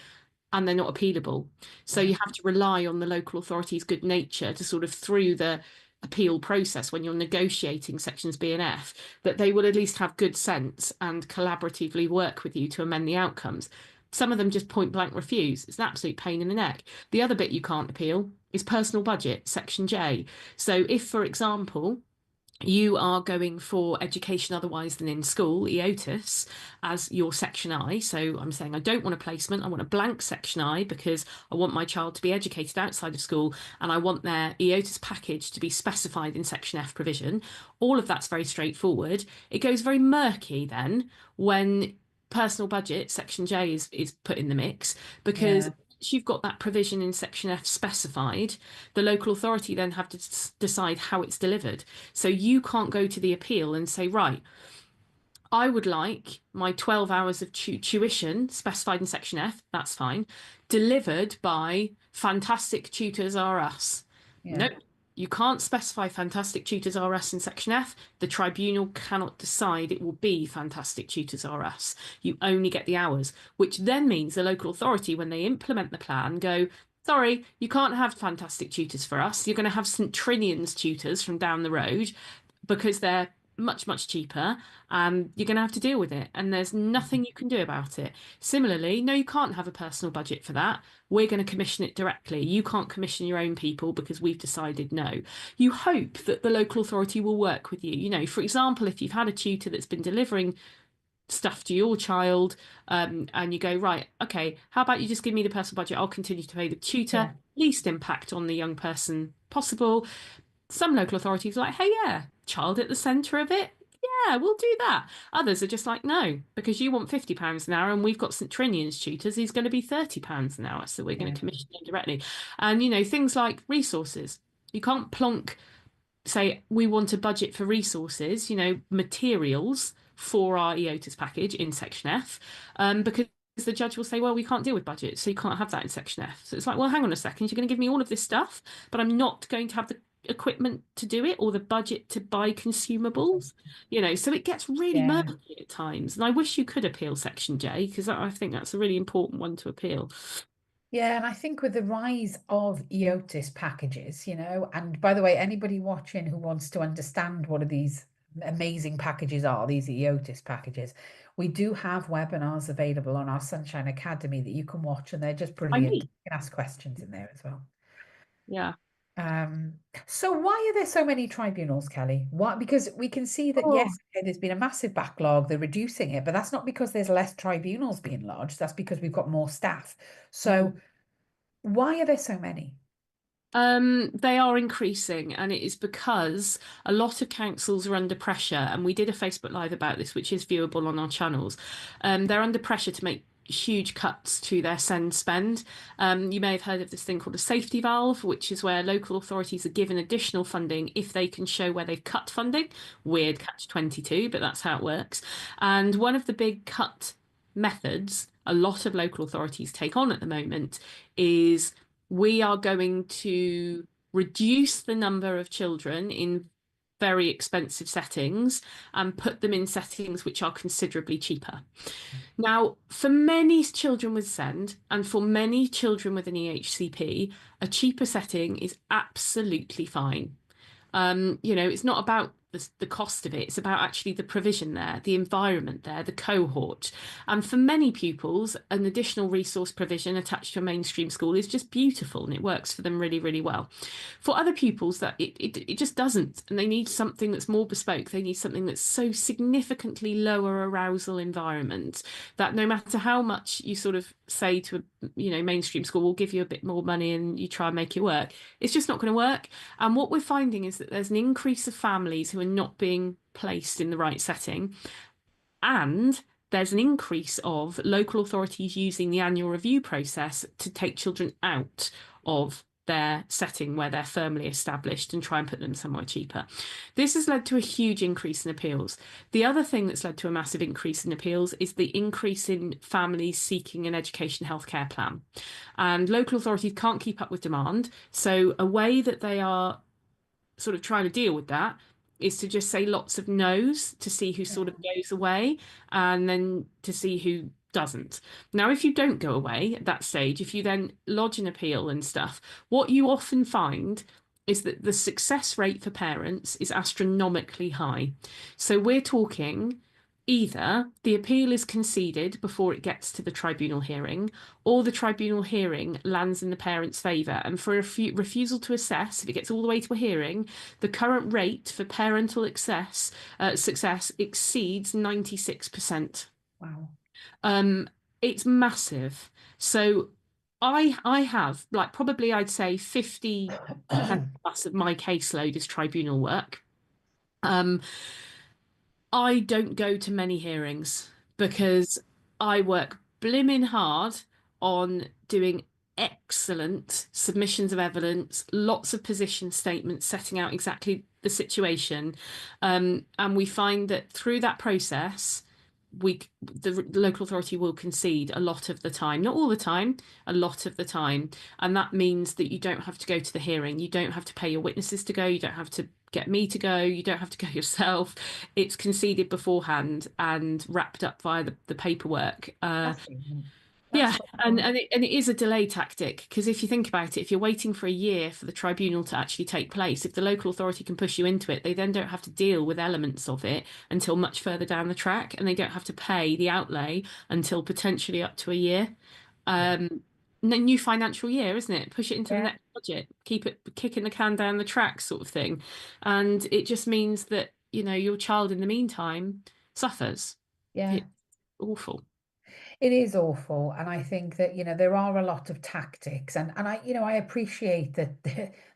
and they're not appealable. So yeah, you have to rely on the local authority's good nature to sort of through the appeal process when you're negotiating sections B and F, that they will at least have good sense and collaboratively work with you to amend the outcomes. Some of them just point blank refuse. It's an absolute pain in the neck. The other bit you can't appeal is personal budget, section J. So if, for example, you are going for education otherwise than in school, EOTIS, as your section I. So I'm saying I don't want a placement, I want a blank section I because I want my child to be educated outside of school and I want their EOTIS package to be specified in section F provision. All of that's very straightforward. It goes very murky then when personal budget, section J, is put in the mix because Yeah, you've got that provision in section F specified, the local authority then have to decide how it's delivered. So you can't go to the appeal and say, right, I would like my 12 hours of tuition specified in section F, that's fine, delivered by Fantastic Tutors R Us. yeah, Nope. You can't specify Fantastic Tutors R Us in section F. The tribunal cannot decide it will be Fantastic Tutors R Us. You only get the hours, which then means the local authority, when they implement the plan, go, sorry, you can't have Fantastic Tutors for us. You're going to have St Trinian's tutors from down the road because they're much, much cheaper. You're going to have to deal with it, and there's nothing you can do about it. Similarly, no, you can't have a personal budget for that. We're going to commission it directly. You can't commission your own people because we've decided no. You hope that the local authority will work with you. You know, for example, if you've had a tutor that's been delivering stuff to your child, and you go, right, okay, how about you just give me the personal budget? I'll continue to pay the tutor, yeah, least impact on the young person possible. Some local authorities are like, hey, yeah, child at the centre of it. Yeah, we'll do that. Others are just like, no, because you want £50 an hour and we've got St Trinian's tutors, he's going to be £30 an hour. So we're going yeah, to commission him directly. And, you know, things like resources. You can't plonk, say, we want a budget for resources, you know, materials for our EOTIS package in section F, because the judge will say, well, we can't deal with budget, so you can't have that in section F. So it's like, well, hang on a second, you're going to give me all of this stuff, but I'm not going to have the equipment to do it or the budget to buy consumables, you know, so it gets really yeah. murky at times. And I wish you could appeal section J because I think that's a really important one to appeal. Yeah, and I think with the rise of EOTIS packages, and by the way, anybody watching who wants to understand what are these amazing packages are, these EOTIS packages, we do have webinars available on our Sunshine Academy that you can watch, and they're just I brilliant. mean, You can ask questions in there as well. yeah. So why are there so many tribunals, Kelly? What? Because we can see that Oh. yes, okay, there's been a massive backlog, they're reducing it, but that's not because there's less tribunals being lodged, that's because we've got more staff. So why are there so many? They are increasing, and it is because a lot of councils are under pressure. And we did a Facebook Live about this, which is viewable on our channels. They're under pressure to make huge cuts to their send spend. You may have heard of this thing called a safety valve, which is where local authorities are given additional funding if they can show where they've cut funding. Weird catch 22, but that's how it works. And one of the big cut methods a lot of local authorities take on at the moment is we are going to reduce the number of children in very expensive settings and put them in settings which are considerably cheaper. Now, for many children with SEND and for many children with an EHCP, a cheaper setting is absolutely fine. You know, it's not about the cost of it, it's about actually the provision there, the environment there, the cohort. And for many pupils, an additional resource provision attached to a mainstream school is just beautiful and it works for them really, really well. For other pupils, that it just doesn't, and they need something that's more bespoke. They need something that's so significantly lower arousal environment that no matter how much you sort of say to a, you know, mainstream school, we'll give you a bit more money and you try and make it work, it's just not going to work. And what we're finding is that there's an increase of families who are not being placed in the right setting. And there's an increase of local authorities using the annual review process to take children out of their setting where they're firmly established and try and put them somewhere cheaper. This has led to a huge increase in appeals. The other thing that's led to a massive increase in appeals is the increase in families seeking an education healthcare plan. And local authorities can't keep up with demand. So a way that they are sort of trying to deal with that is to just say lots of no's to see who sort of goes away and then to see who doesn't. Now, if you don't go away at that stage, if you then lodge an appeal and stuff, what you often find is that the success rate for parents is astronomically high. So we're talking Either the appeal is conceded before it gets to the tribunal hearing, or the tribunal hearing lands in the parent's favour. And for a refusal to assess, if it gets all the way to a hearing, the current rate for parental success exceeds 96%. Wow. Um, it's massive. So I have like probably I'd say 50% plus of my caseload is tribunal work. Um, I don't go to many hearings because I work blimmin' hard on doing excellent submissions of evidence, lots of position statements setting out exactly the situation. And we find that through that process, the local authority will concede a lot of the time, not all the time, a lot of the time. And that means that you don't have to go to the hearing. You don't have to pay your witnesses to go. You don't have to get me to go. You don't have to go yourself. It's conceded beforehand and wrapped up via the paperwork. That's brilliant. That's Yeah, and phenomenal. it is a delay tactic because if you think about it, if you're waiting for a year for the tribunal to actually take place, if the local authority can push you into it, they then don't have to deal with elements of it until much further down the track, and they don't have to pay the outlay until potentially up to a year. Yeah. Um, New financial year, isn't it? Push it into the Yeah. next budget, keep it kicking the can down the track, sort of thing, and it just means that your child in the meantime suffers. Yeah. It's awful. It is awful, and I think that there are a lot of tactics, and I appreciate that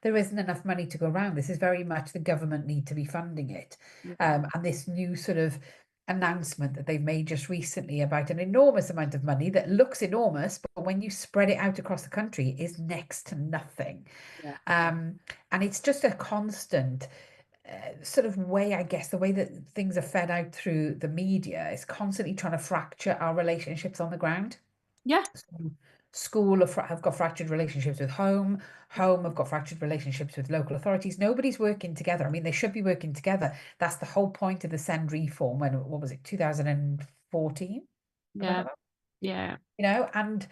there isn't enough money to go around. This is very much the government need to be funding it, Yeah. and this new sort of announcement that they've made just recently about an enormous amount of money that looks enormous, but when you spread it out across the country, is next to nothing. Yeah. Um, and it's just a constant sort of way, I guess, the way that things are fed out through the media is constantly trying to fracture our relationships on the ground. Yeah. So school have got fractured relationships with home, home have got fractured relationships with local authorities. Nobody's working together. I mean, they should be working together. That's the whole point of the Send reform when, what was it, 2014? Yeah. About that? Yeah. And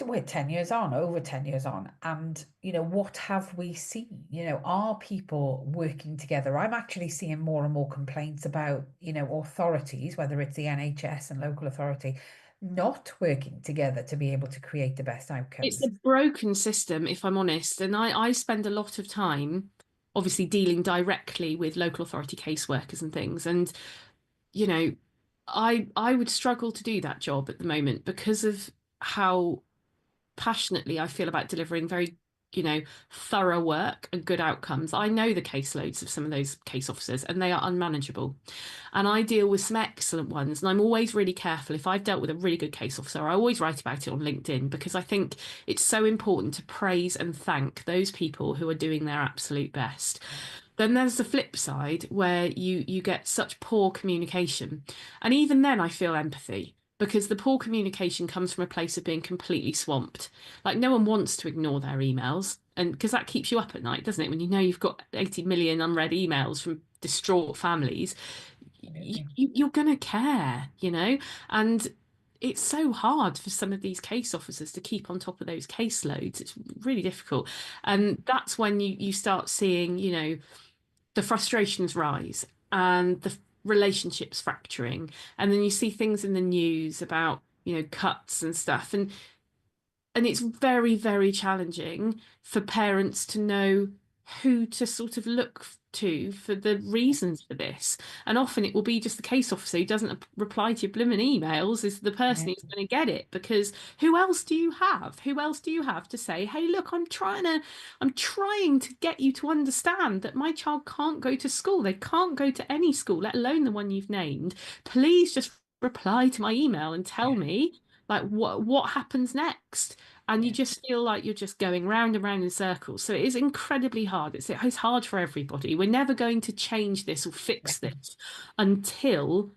we're 10 years on, over 10 years on, and what have we seen? Are people working together? I'm actually seeing more and more complaints about authorities, whether it's the NHS and local authority, not working together to be able to create the best It's outcomes. a broken system, if I'm honest. And I spend a lot of time obviously dealing directly with local authority caseworkers and things. And, you know, I would struggle to do that job at the moment because of how passionately I feel about delivering very, thorough work and good outcomes. I know the caseloads of some of those case officers and they are unmanageable. And I deal with some excellent ones. And I'm always really careful. If I've dealt with a really good case officer, I always write about it on LinkedIn because I think it's so important to praise and thank those people who are doing their absolute best. Then there's the flip side where you get such poor communication. And even then I feel empathy because the poor communication comes from a place of being completely swamped. Like no one wants to ignore their emails. And because that keeps you up at night, doesn't it? When you know you've got 80 million unread emails from distraught families, Absolutely. you're going to care, And it's so hard for some of these case officers to keep on top of those caseloads. It's really difficult. And that's when you start seeing, the frustrations rise and the relationships fracturing. And then you see things in the news about, cuts and stuff. And it's very, very challenging for parents to know who to sort of look to for the reasons for this. And often it will be just the case officer who doesn't reply to your blooming emails is the person Yeah. who's going to get it because who else do you have? Who else do you have to say, hey, look, I'm trying to get you to understand that my child can't go to school. They can't go to any school, let alone the one you've named. Please just reply to my email and tell Yeah. me like what happens next and you Yeah. just feel like you're just going round and round in circles. So it is incredibly hard. It's hard for everybody. We're never going to change this or fix Yeah. this until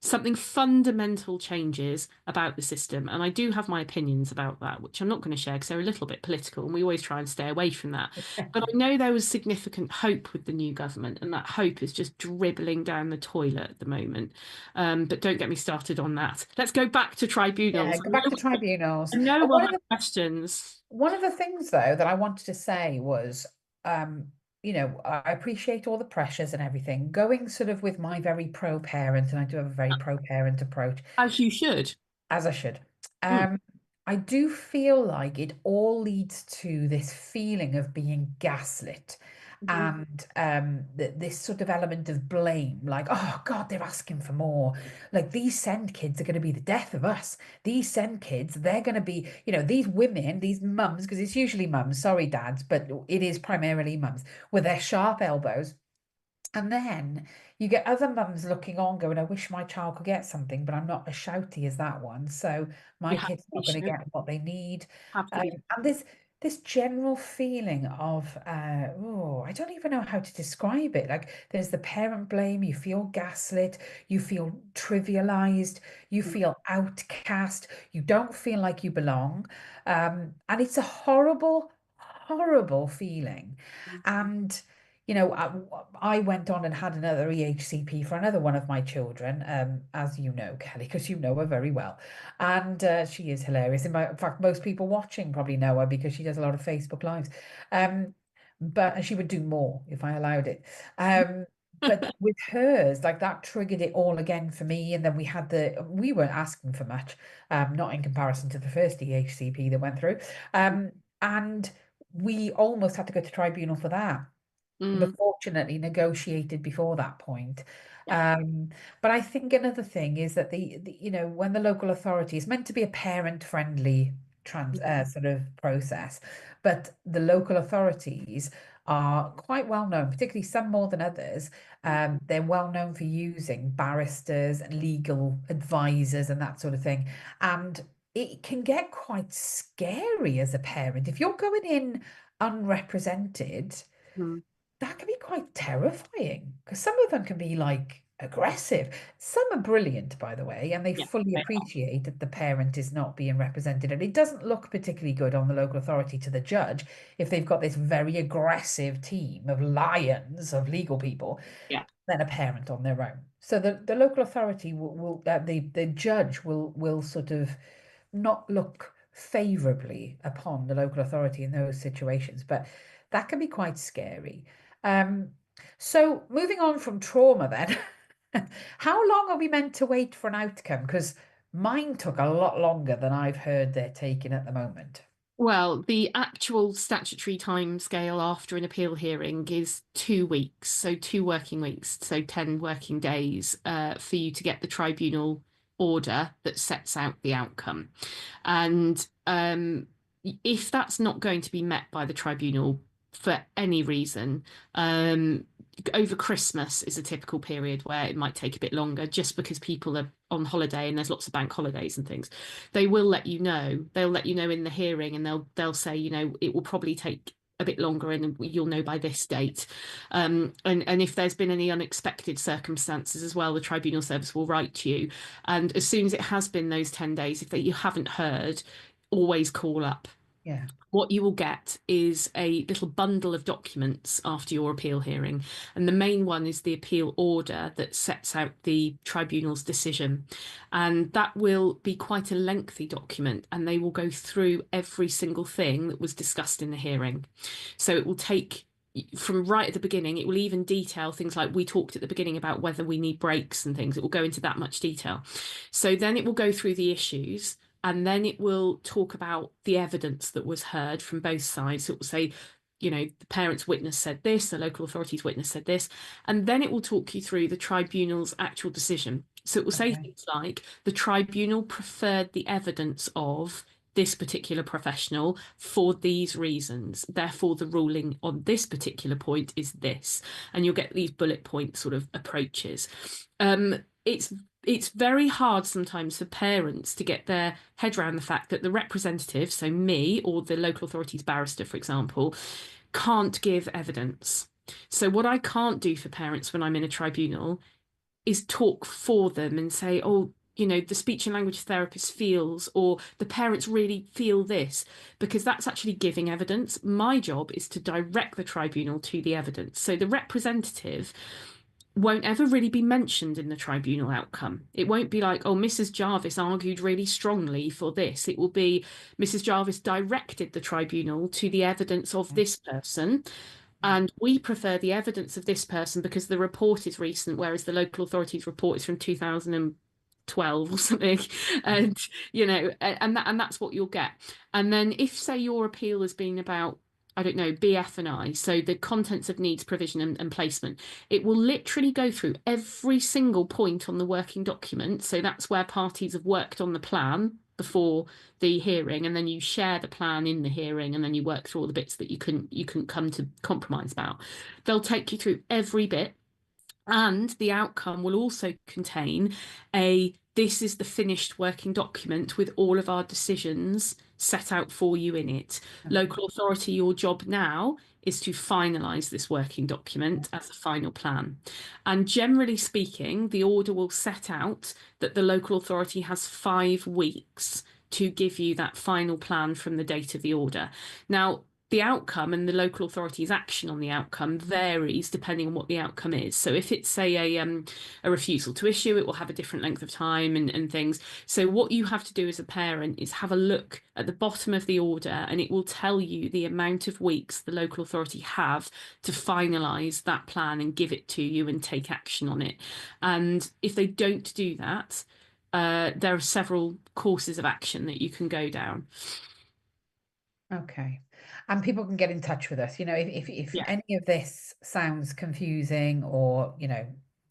something fundamental changes about the system. And I do have my opinions about that, which I'm not going to share because they're a little bit political, and we always try and stay away from that. But I know there was significant hope with the new government, and that hope is just dribbling down the toilet at the moment. But don't get me started on that. Let's go back to Yeah, tribunals. go back to tribunals. I know And we'll have questions. one of the things though that I wanted to say was I appreciate all the pressures and everything. Going sort of with my very pro parent, and I do have a very pro parent approach, As you should. as I should. Mm, Um, I do feel like it all leads to this feeling of being gaslit mhm, and this sort of element of blame, like, oh God, they're asking for more. Like these send kids are going to be the death of us. These send kids, they're going to be, these women, these mums, because it's usually mums, sorry, dads, but it is primarily mums with their sharp elbows. And then you get other mums looking on, going, I wish my child could get something, but I'm not as shouty as that one. So my you have kid's to be not going to sure. get what they need. Have to Um, be. and this general feeling of, oh, I don't even know how to describe it. Like there's the parent blame, you feel gaslit, you feel trivialized, you feel outcast, you don't feel like you belong. And it's a horrible, horrible feeling. And I went on and had another EHCP for another one of my children, as you know, Kelly, because you know her very well. And she is hilarious. In fact, most people watching probably know her because she does a lot of Facebook Lives. Um, but she would do more if I allowed it. Um, but with hers, like that triggered it all again for me. And then we weren't asking for much, not in comparison to the first EHCP that went through. Um, and we almost had to go to tribunal for that, but Mm, fortunately negotiated before that point. yeah. Um, but I think another thing is that when the local authority is meant to be a parent-friendly sort of process, but the local authorities are quite well known, particularly some more than others. They're well known for using barristers and legal advisors and that sort of thing. And it can get quite scary as a parent if you're going in unrepresented. Mm, That can be quite terrifying because some of them can be like aggressive. Some are brilliant, by the way, and they yeah. fully appreciate that the parent is not being represented. And it doesn't look particularly good on the local authority to the judge if they've got this very aggressive team of lions of legal people Yeah. than a parent on their own. So the local authority the judge will sort of not look favorably upon the local authority in those situations, but that can be quite scary. Um, so moving on from trauma then, how long are we meant to wait for an outcome? Because mine took a lot longer than I've heard they're taking at the moment. Well, the actual statutory time scale after an appeal hearing is 2 weeks, so 2 working weeks, so 10 working days for you to get the tribunal order that sets out the outcome. And if that's not going to be met by the tribunal for any reason, um, over Christmas is a typical period where it might take a bit longer just because people are on holiday and there's lots of bank holidays and things. They will let you know. They'll let you know in the hearing and they'll say, it will probably take a bit longer and you'll know by this date. And if there's been any unexpected circumstances as well, the tribunal service will write to you. And as soon as it has been those 10 days, if you haven't heard, always call up. Yeah. What you will get is a little bundle of documents after your appeal hearing. And the main one is the appeal order that sets out the tribunal's decision. And that will be quite a lengthy document, and they will go through every single thing that was discussed in the hearing. So it will take from right at the beginning, it will even detail things like we talked at the beginning about whether we need breaks and things. It will go into that much detail. So then it will go through the issues, and then it will talk about the evidence that was heard from both sides. It will say, the parent's witness said this, the local authority's witness said this, and then it will talk you through the tribunal's actual decision. So it will say Okay. things like the tribunal preferred the evidence of this particular professional for these reasons. Therefore, the ruling on this particular point is this. And you'll get these bullet point sort of approaches. It's very hard sometimes for parents to get their head around the fact that the representative, so me or the local authority's barrister, for example, can't give evidence. So what I can't do for parents when I'm in a tribunal is talk for them and say, oh, the speech and language therapist feels, or the parents really feel this, because that's actually giving evidence. My job is to direct the tribunal to the evidence. So the representative won't ever really be mentioned in the tribunal outcome. It won't be like, oh, Mrs. Jarvis argued really strongly for this. It will be Mrs. Jarvis directed the tribunal to the evidence of this person, And we prefer the evidence of this person because the report is recent, whereas the local authority's report is from 2012 or something. And and that's what you'll get. And then if, say, your appeal has been about, I don't know, BF&I, so the contents of needs provision and placement, it will literally go through every single point on the working document. So that's where parties have worked on the plan before the hearing, and then you share the plan in the hearing, and then you work through all the bits that you couldn't come to compromise about. They'll take you through every bit, and the outcome will also contain a this is the finished working document with all of our decisions set out for you in it. Okay. Local authority, your job now is to finalise this working document as a final plan. And generally speaking, the order will set out that the local authority has 5 weeks to give you that final plan from the date of the order. Now, the outcome and the local authority's action on the outcome varies depending on what the outcome is. So if it's, say, a refusal to issue, it will have a different length of time and things. So what you have to do as a parent is have a look at the bottom of the order, and it will tell you the amount of weeks the local authority have to finalise that plan and give it to you and take action on it. And if they don't do that, there are several courses of action that you can go down. Okay. And people can get in touch with us. If Yeah. any of this sounds confusing or,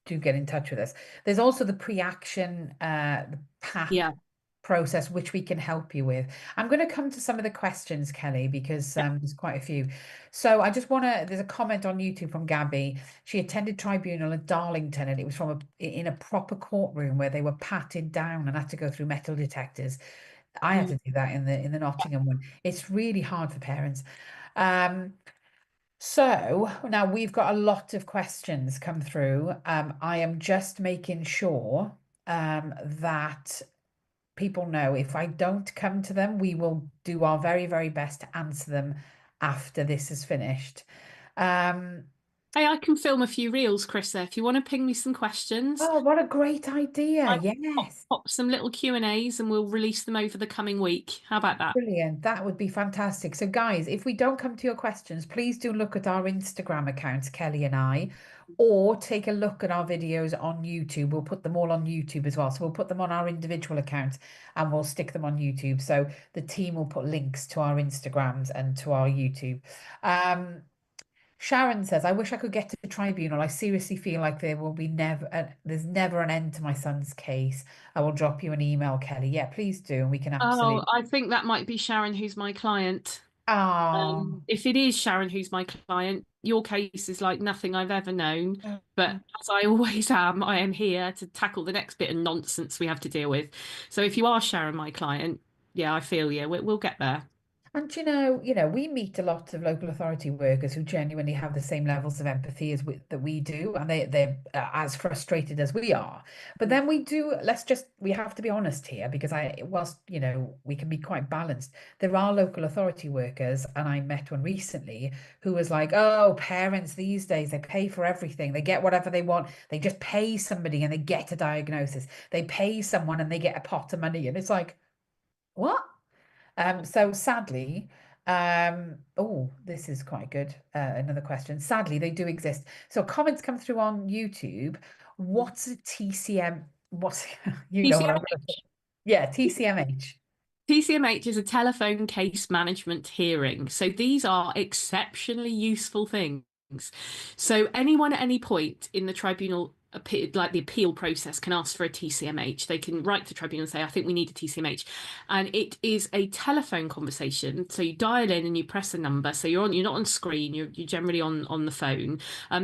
do get in touch with us. There's also the pre-action, the PAP Yeah. process, which we can help you with. I'm going to come to some of the questions, Kelly, because Yeah. there's quite a few. So I just want to, there's a comment on YouTube from Gabby. She attended tribunal at Darlington, and it was in a proper courtroom where they were patted down and had to go through metal detectors. I had Mm. to do that in the Nottingham one. It's really hard for parents. Um, so now we've got a lot of questions come through. I am just making sure that people know if I don't come to them, we will do our very, very best to answer them after this is finished. Um, Hey, I can film a few reels, Chrissa. If you want to ping me some questions, oh, what a great idea. I can Yes. pop some little Q&As and we'll release them over the coming week. How about that? Brilliant. That would be fantastic. So, guys, if we don't come to your questions, please do look at our Instagram accounts, Kelly and I, or take a look at our videos on YouTube. We'll put them all on YouTube as well. So, we'll put them on our individual accounts and we'll stick them on YouTube. So, the team will put links to our Instagrams and to our YouTube. Um, Sharon says, I wish I could get to the tribunal. I seriously feel like there's never an end to my son's case. I will drop you an email, Kelly. Yeah, please do. And we can Oh, absolutely. I think that might be Sharon, who's my client. Oh. If it is Sharon, who's my client, your case is like nothing I've ever known. Oh, But as I always am, I am here to tackle the next bit of nonsense we have to deal with. So if you are Sharon, my client, yeah, I feel you. We'll get there. and we meet a lot of local authority workers who genuinely have the same levels of empathy that we do, and they're as frustrated as we are. But then we have to be honest here, because whilst we can be quite balanced, there are local authority workers, and I met one recently who was like, "Oh, parents these days, they pay for everything. They get whatever they want. They just pay somebody and they get a diagnosis. They pay someone and they get a pot of money." And it's like, what? So sadly, oh, this is quite good. Another question. Sadly, they do exist. So comments come through on YouTube. What's a TCM? What's you go on? I'm gonna TCMH. Yeah, TCMH. TCMH is a telephone case management hearing. So these are exceptionally useful things. So anyone at any point in the tribunal, like the appeal process, can ask for a TCMH. They can write to the tribunal and say, I think we need a TCMH. And it is a telephone conversation. So you dial in and you press a number. So you're not on screen, you're generally on the phone.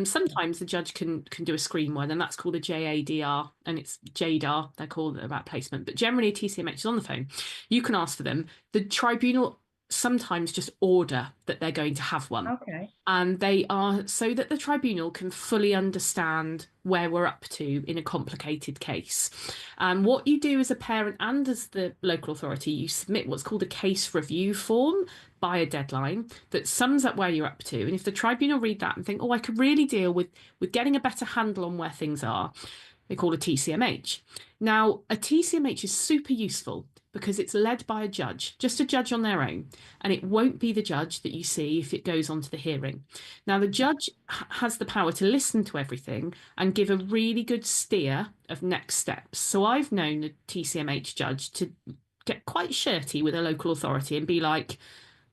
Sometimes the judge can do a screen one, and that's called a JADR, and it's JDAR, they're called about placement. But generally a TCMH is on the phone. You can ask for them. The tribunal sometimes just order that they're going to have one. Okay. And they are so that the tribunal can fully understand where we're up to in a complicated case. And what you do as a parent and as the local authority, you submit what's called a case review form by a deadline that sums up where you're up to. And if the tribunal read that and think, oh, I could really deal with getting a better handle on where things are, they call a TCMH. Now, a TCMH is super useful because it's led by a judge, just a judge on their own, and it won't be the judge that you see if it goes on to the hearing. Now, the judge has the power to listen to everything and give a really good steer of next steps. So I've known the TCMH judge to get quite shirty with a local authority and be like,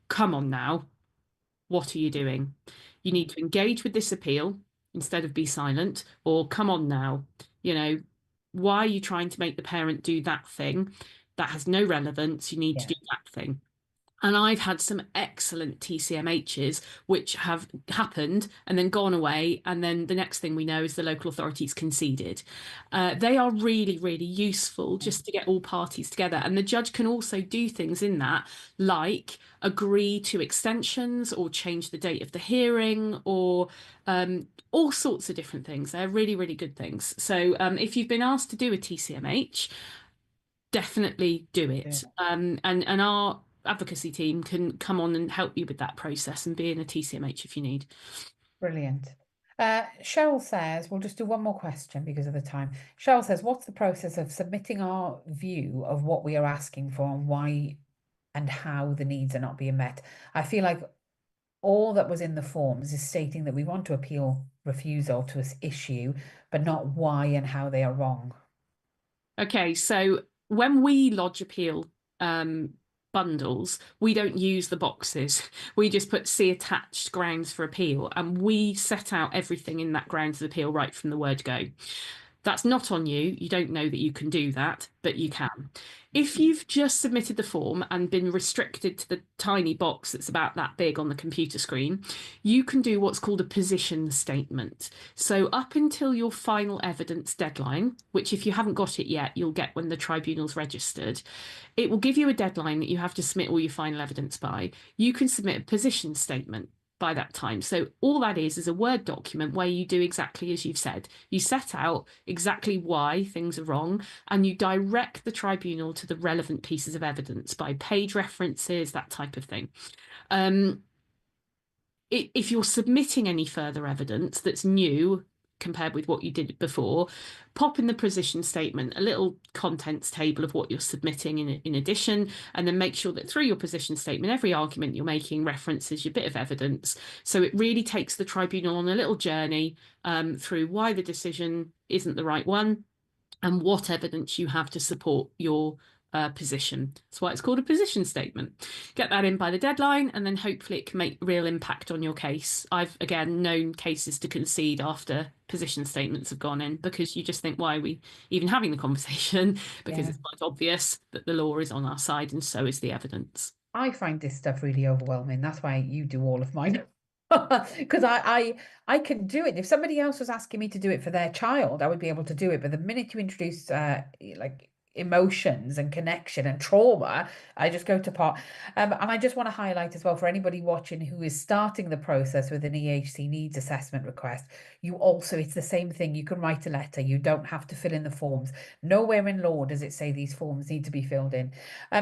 come on now, what are you doing? You need to engage with this appeal instead of be silent, or come on now, you know, why are you trying to make the parent do that thing? That has no relevance. You need to Yeah. do that thing. And I've had some excellent TCMHs which have happened and then gone away. And then the next thing we know is the local authorities conceded. They are really, really useful just to get all parties together. And the judge can also do things in that, like agree to extensions or change the date of the hearing or all sorts of different things. They're really, really good things. So if you've been asked to do a TCMH, definitely do Yeah. it. And our advocacy team can come on and help you with that process and be in a TCMH if you need. Brilliant. Cheryl says, we'll just do one more question because of the time. Cheryl says, what's the process of submitting our view of what we are asking for and why and how the needs are not being met? I feel like all that was in the forms is stating that we want to appeal refusal to this issue, but not why and how they are wrong. Okay, so when we lodge appeal um, bundles, we don't use the boxes. We just put see attached grounds for appeal, and we set out everything in that grounds of appeal right from the word go. That's not on you. You don't know that you can do that, but you can. If you've just submitted the form and been restricted to the tiny box that's about that big on the computer screen, you can do what's called a position statement. So, up until your final evidence deadline, which if you haven't got it yet, you'll get when the tribunal's registered, it will give you a deadline that you have to submit all your final evidence by. You can submit a position statement by that time. So all that is a Word document where you do exactly as you've said. You set out exactly why things are wrong and you direct the tribunal to the relevant pieces of evidence by page references, that type of thing. Um, if you're submitting any further evidence that's new compared with what you did before, pop in the position statement a little contents table of what you're submitting in addition, and then make sure that through your position statement, every argument you're making references your bit of evidence. So it really takes the tribunal on a little journey through why the decision isn't the right one and what evidence you have to support your position. That's why it's called a position statement. Get that in by the deadline, and then hopefully it can make real impact on your case. I've again known cases to concede after position statements have gone in because you just think, why are we even having the conversation? Because Yeah. it's quite obvious that the law is on our side and so is the evidence. I find this stuff really overwhelming. That's why you do all of mine. Because I can do it. If somebody else was asking me to do it for their child, I would be able to do it. But the minute you introduce like emotions and connection and trauma, I just go to pot. And I just want to highlight as well for anybody watching who is starting the process with an EHC needs assessment request, you also, it's the same thing. You can write a letter. You don't have to fill in the forms. Nowhere in law does it say these forms need to be filled in.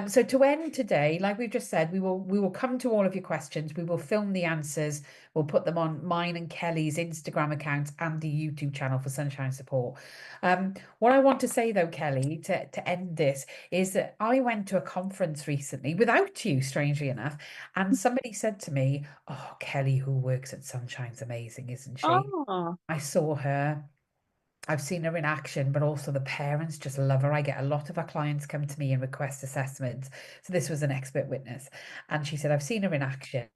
So to end today, like we've just said, we will come to all of your questions. We will film the answers. We'll put them on mine and Kelly's Instagram accounts and the YouTube channel for Sunshine Support. What I want to say though, Kelly, to end this, is that I went to a conference recently without you, strangely enough, and somebody said to me, "Oh, Kelly, who works at Sunshine's amazing, isn't she?" Oh, I saw her. I've seen her in action, but also the parents just love her. I get a lot of our clients come to me and request assessments. So this was an expert witness. And she said, I've seen her in action.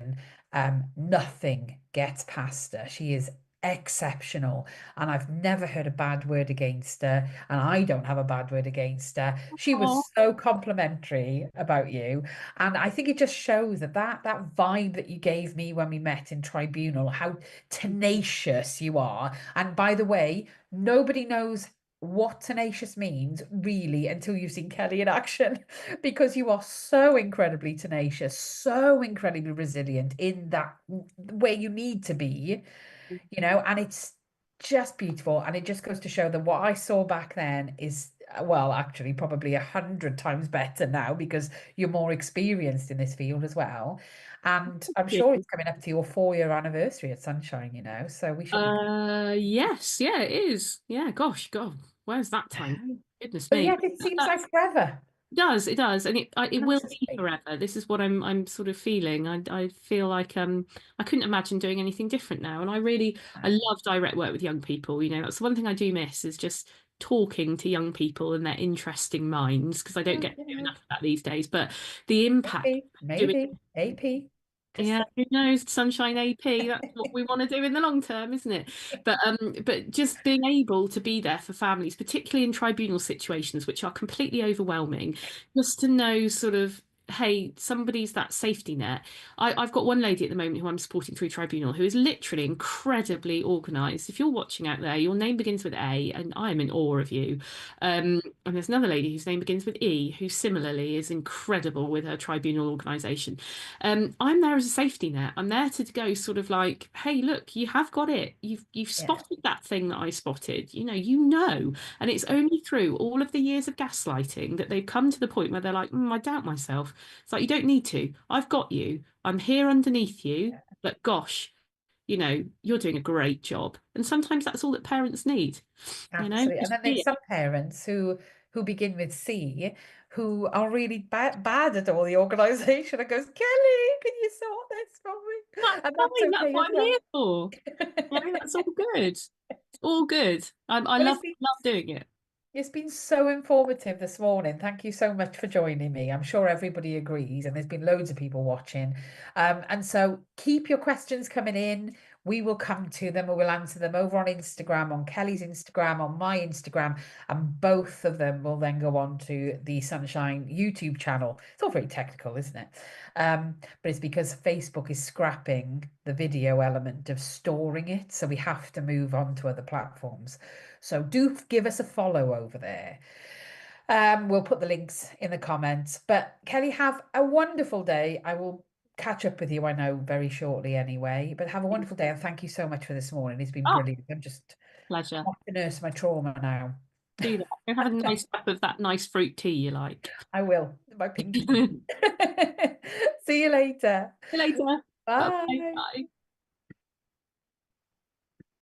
Nothing gets past her. She is exceptional. And I've never heard a bad word against her. And I don't have a bad word against her. She oh, was so complimentary about you. And I think it just shows that vibe that you gave me when we met in tribunal, how tenacious you are. And by the way, nobody knows what tenacious means really until you've seen Kelly in action because you are so incredibly tenacious, so incredibly resilient in that way you need to be, and it's just beautiful. And it just goes to show that what I saw back then is, well, actually, probably 100 times better now because you're more experienced in this field as well. And I'm sure it's coming up to your 4-year anniversary at Sunshine, so we should be. yes, yeah, it is. Yeah, gosh, God, where's that time? Goodness But me. yet it seems That, like forever. It does, and it will That's just be great. forever. This is what I'm sort of feeling. I feel like I couldn't imagine doing anything different now, and I No. love direct work with young people. You know, that's the one thing I do miss is just talking to young people and their interesting minds, because I don't Well, get to do enough of that these days. But the impact maybe, of doing, maybe, AP. Just yeah, say. who knows? Sunshine AP, that's what we want to do in the long term, isn't it? But just being able to be there for families, particularly in tribunal situations, which are completely overwhelming, just to know sort of, hey, somebody's that safety net. I've got one lady at the moment who I'm supporting through tribunal who is literally incredibly organised. If you're watching out there, your name begins with A, and I am in awe of you. And there's another lady whose name begins with E, who similarly is incredible with her tribunal organisation. I'm there as a safety net. I'm there to go sort of like, hey, look, you have got it. You've Yeah. spotted that thing that I spotted. You know. And it's only through all of the years of gaslighting that they've come to the point where they're like, I doubt myself. It's like, you don't need to. I've got you. I'm here underneath you. But gosh, you're doing a great job. And sometimes that's all that parents need, Absolutely. And just then hear. there's some parents who begin with C who are really bad at all the organization and goes, Kelly, can you sort this for That's me? And that's fine. That's okay as what I'm well. here for. That's all good. It's all good. I Well, love doing it. it's been so informative this morning. Thank you so much for joining me. I'm sure everybody agrees, and there's been loads of people watching. And so keep your questions coming in. We will come to them, or we'll answer them over on Instagram, on Kelly's Instagram, on my Instagram, and both of them will then go on to the Sunshine YouTube channel. It's all very technical, isn't it? But it's because Facebook is scrapping the video element of storing it, so we have to move on to other platforms. So do give us a follow over there. We'll put the links in the comments. But Kelly, have a wonderful day. I will catch up with you, I know, very shortly anyway. But have a wonderful day and thank you so much for this morning. It's been Oh, brilliant. I'm just pleasure. off to nurse my trauma now. Do that. Go have a nice cup of that nice fruit tea you like. I will, my pink tea. See See you later. you later. Bye. Bye. Bye.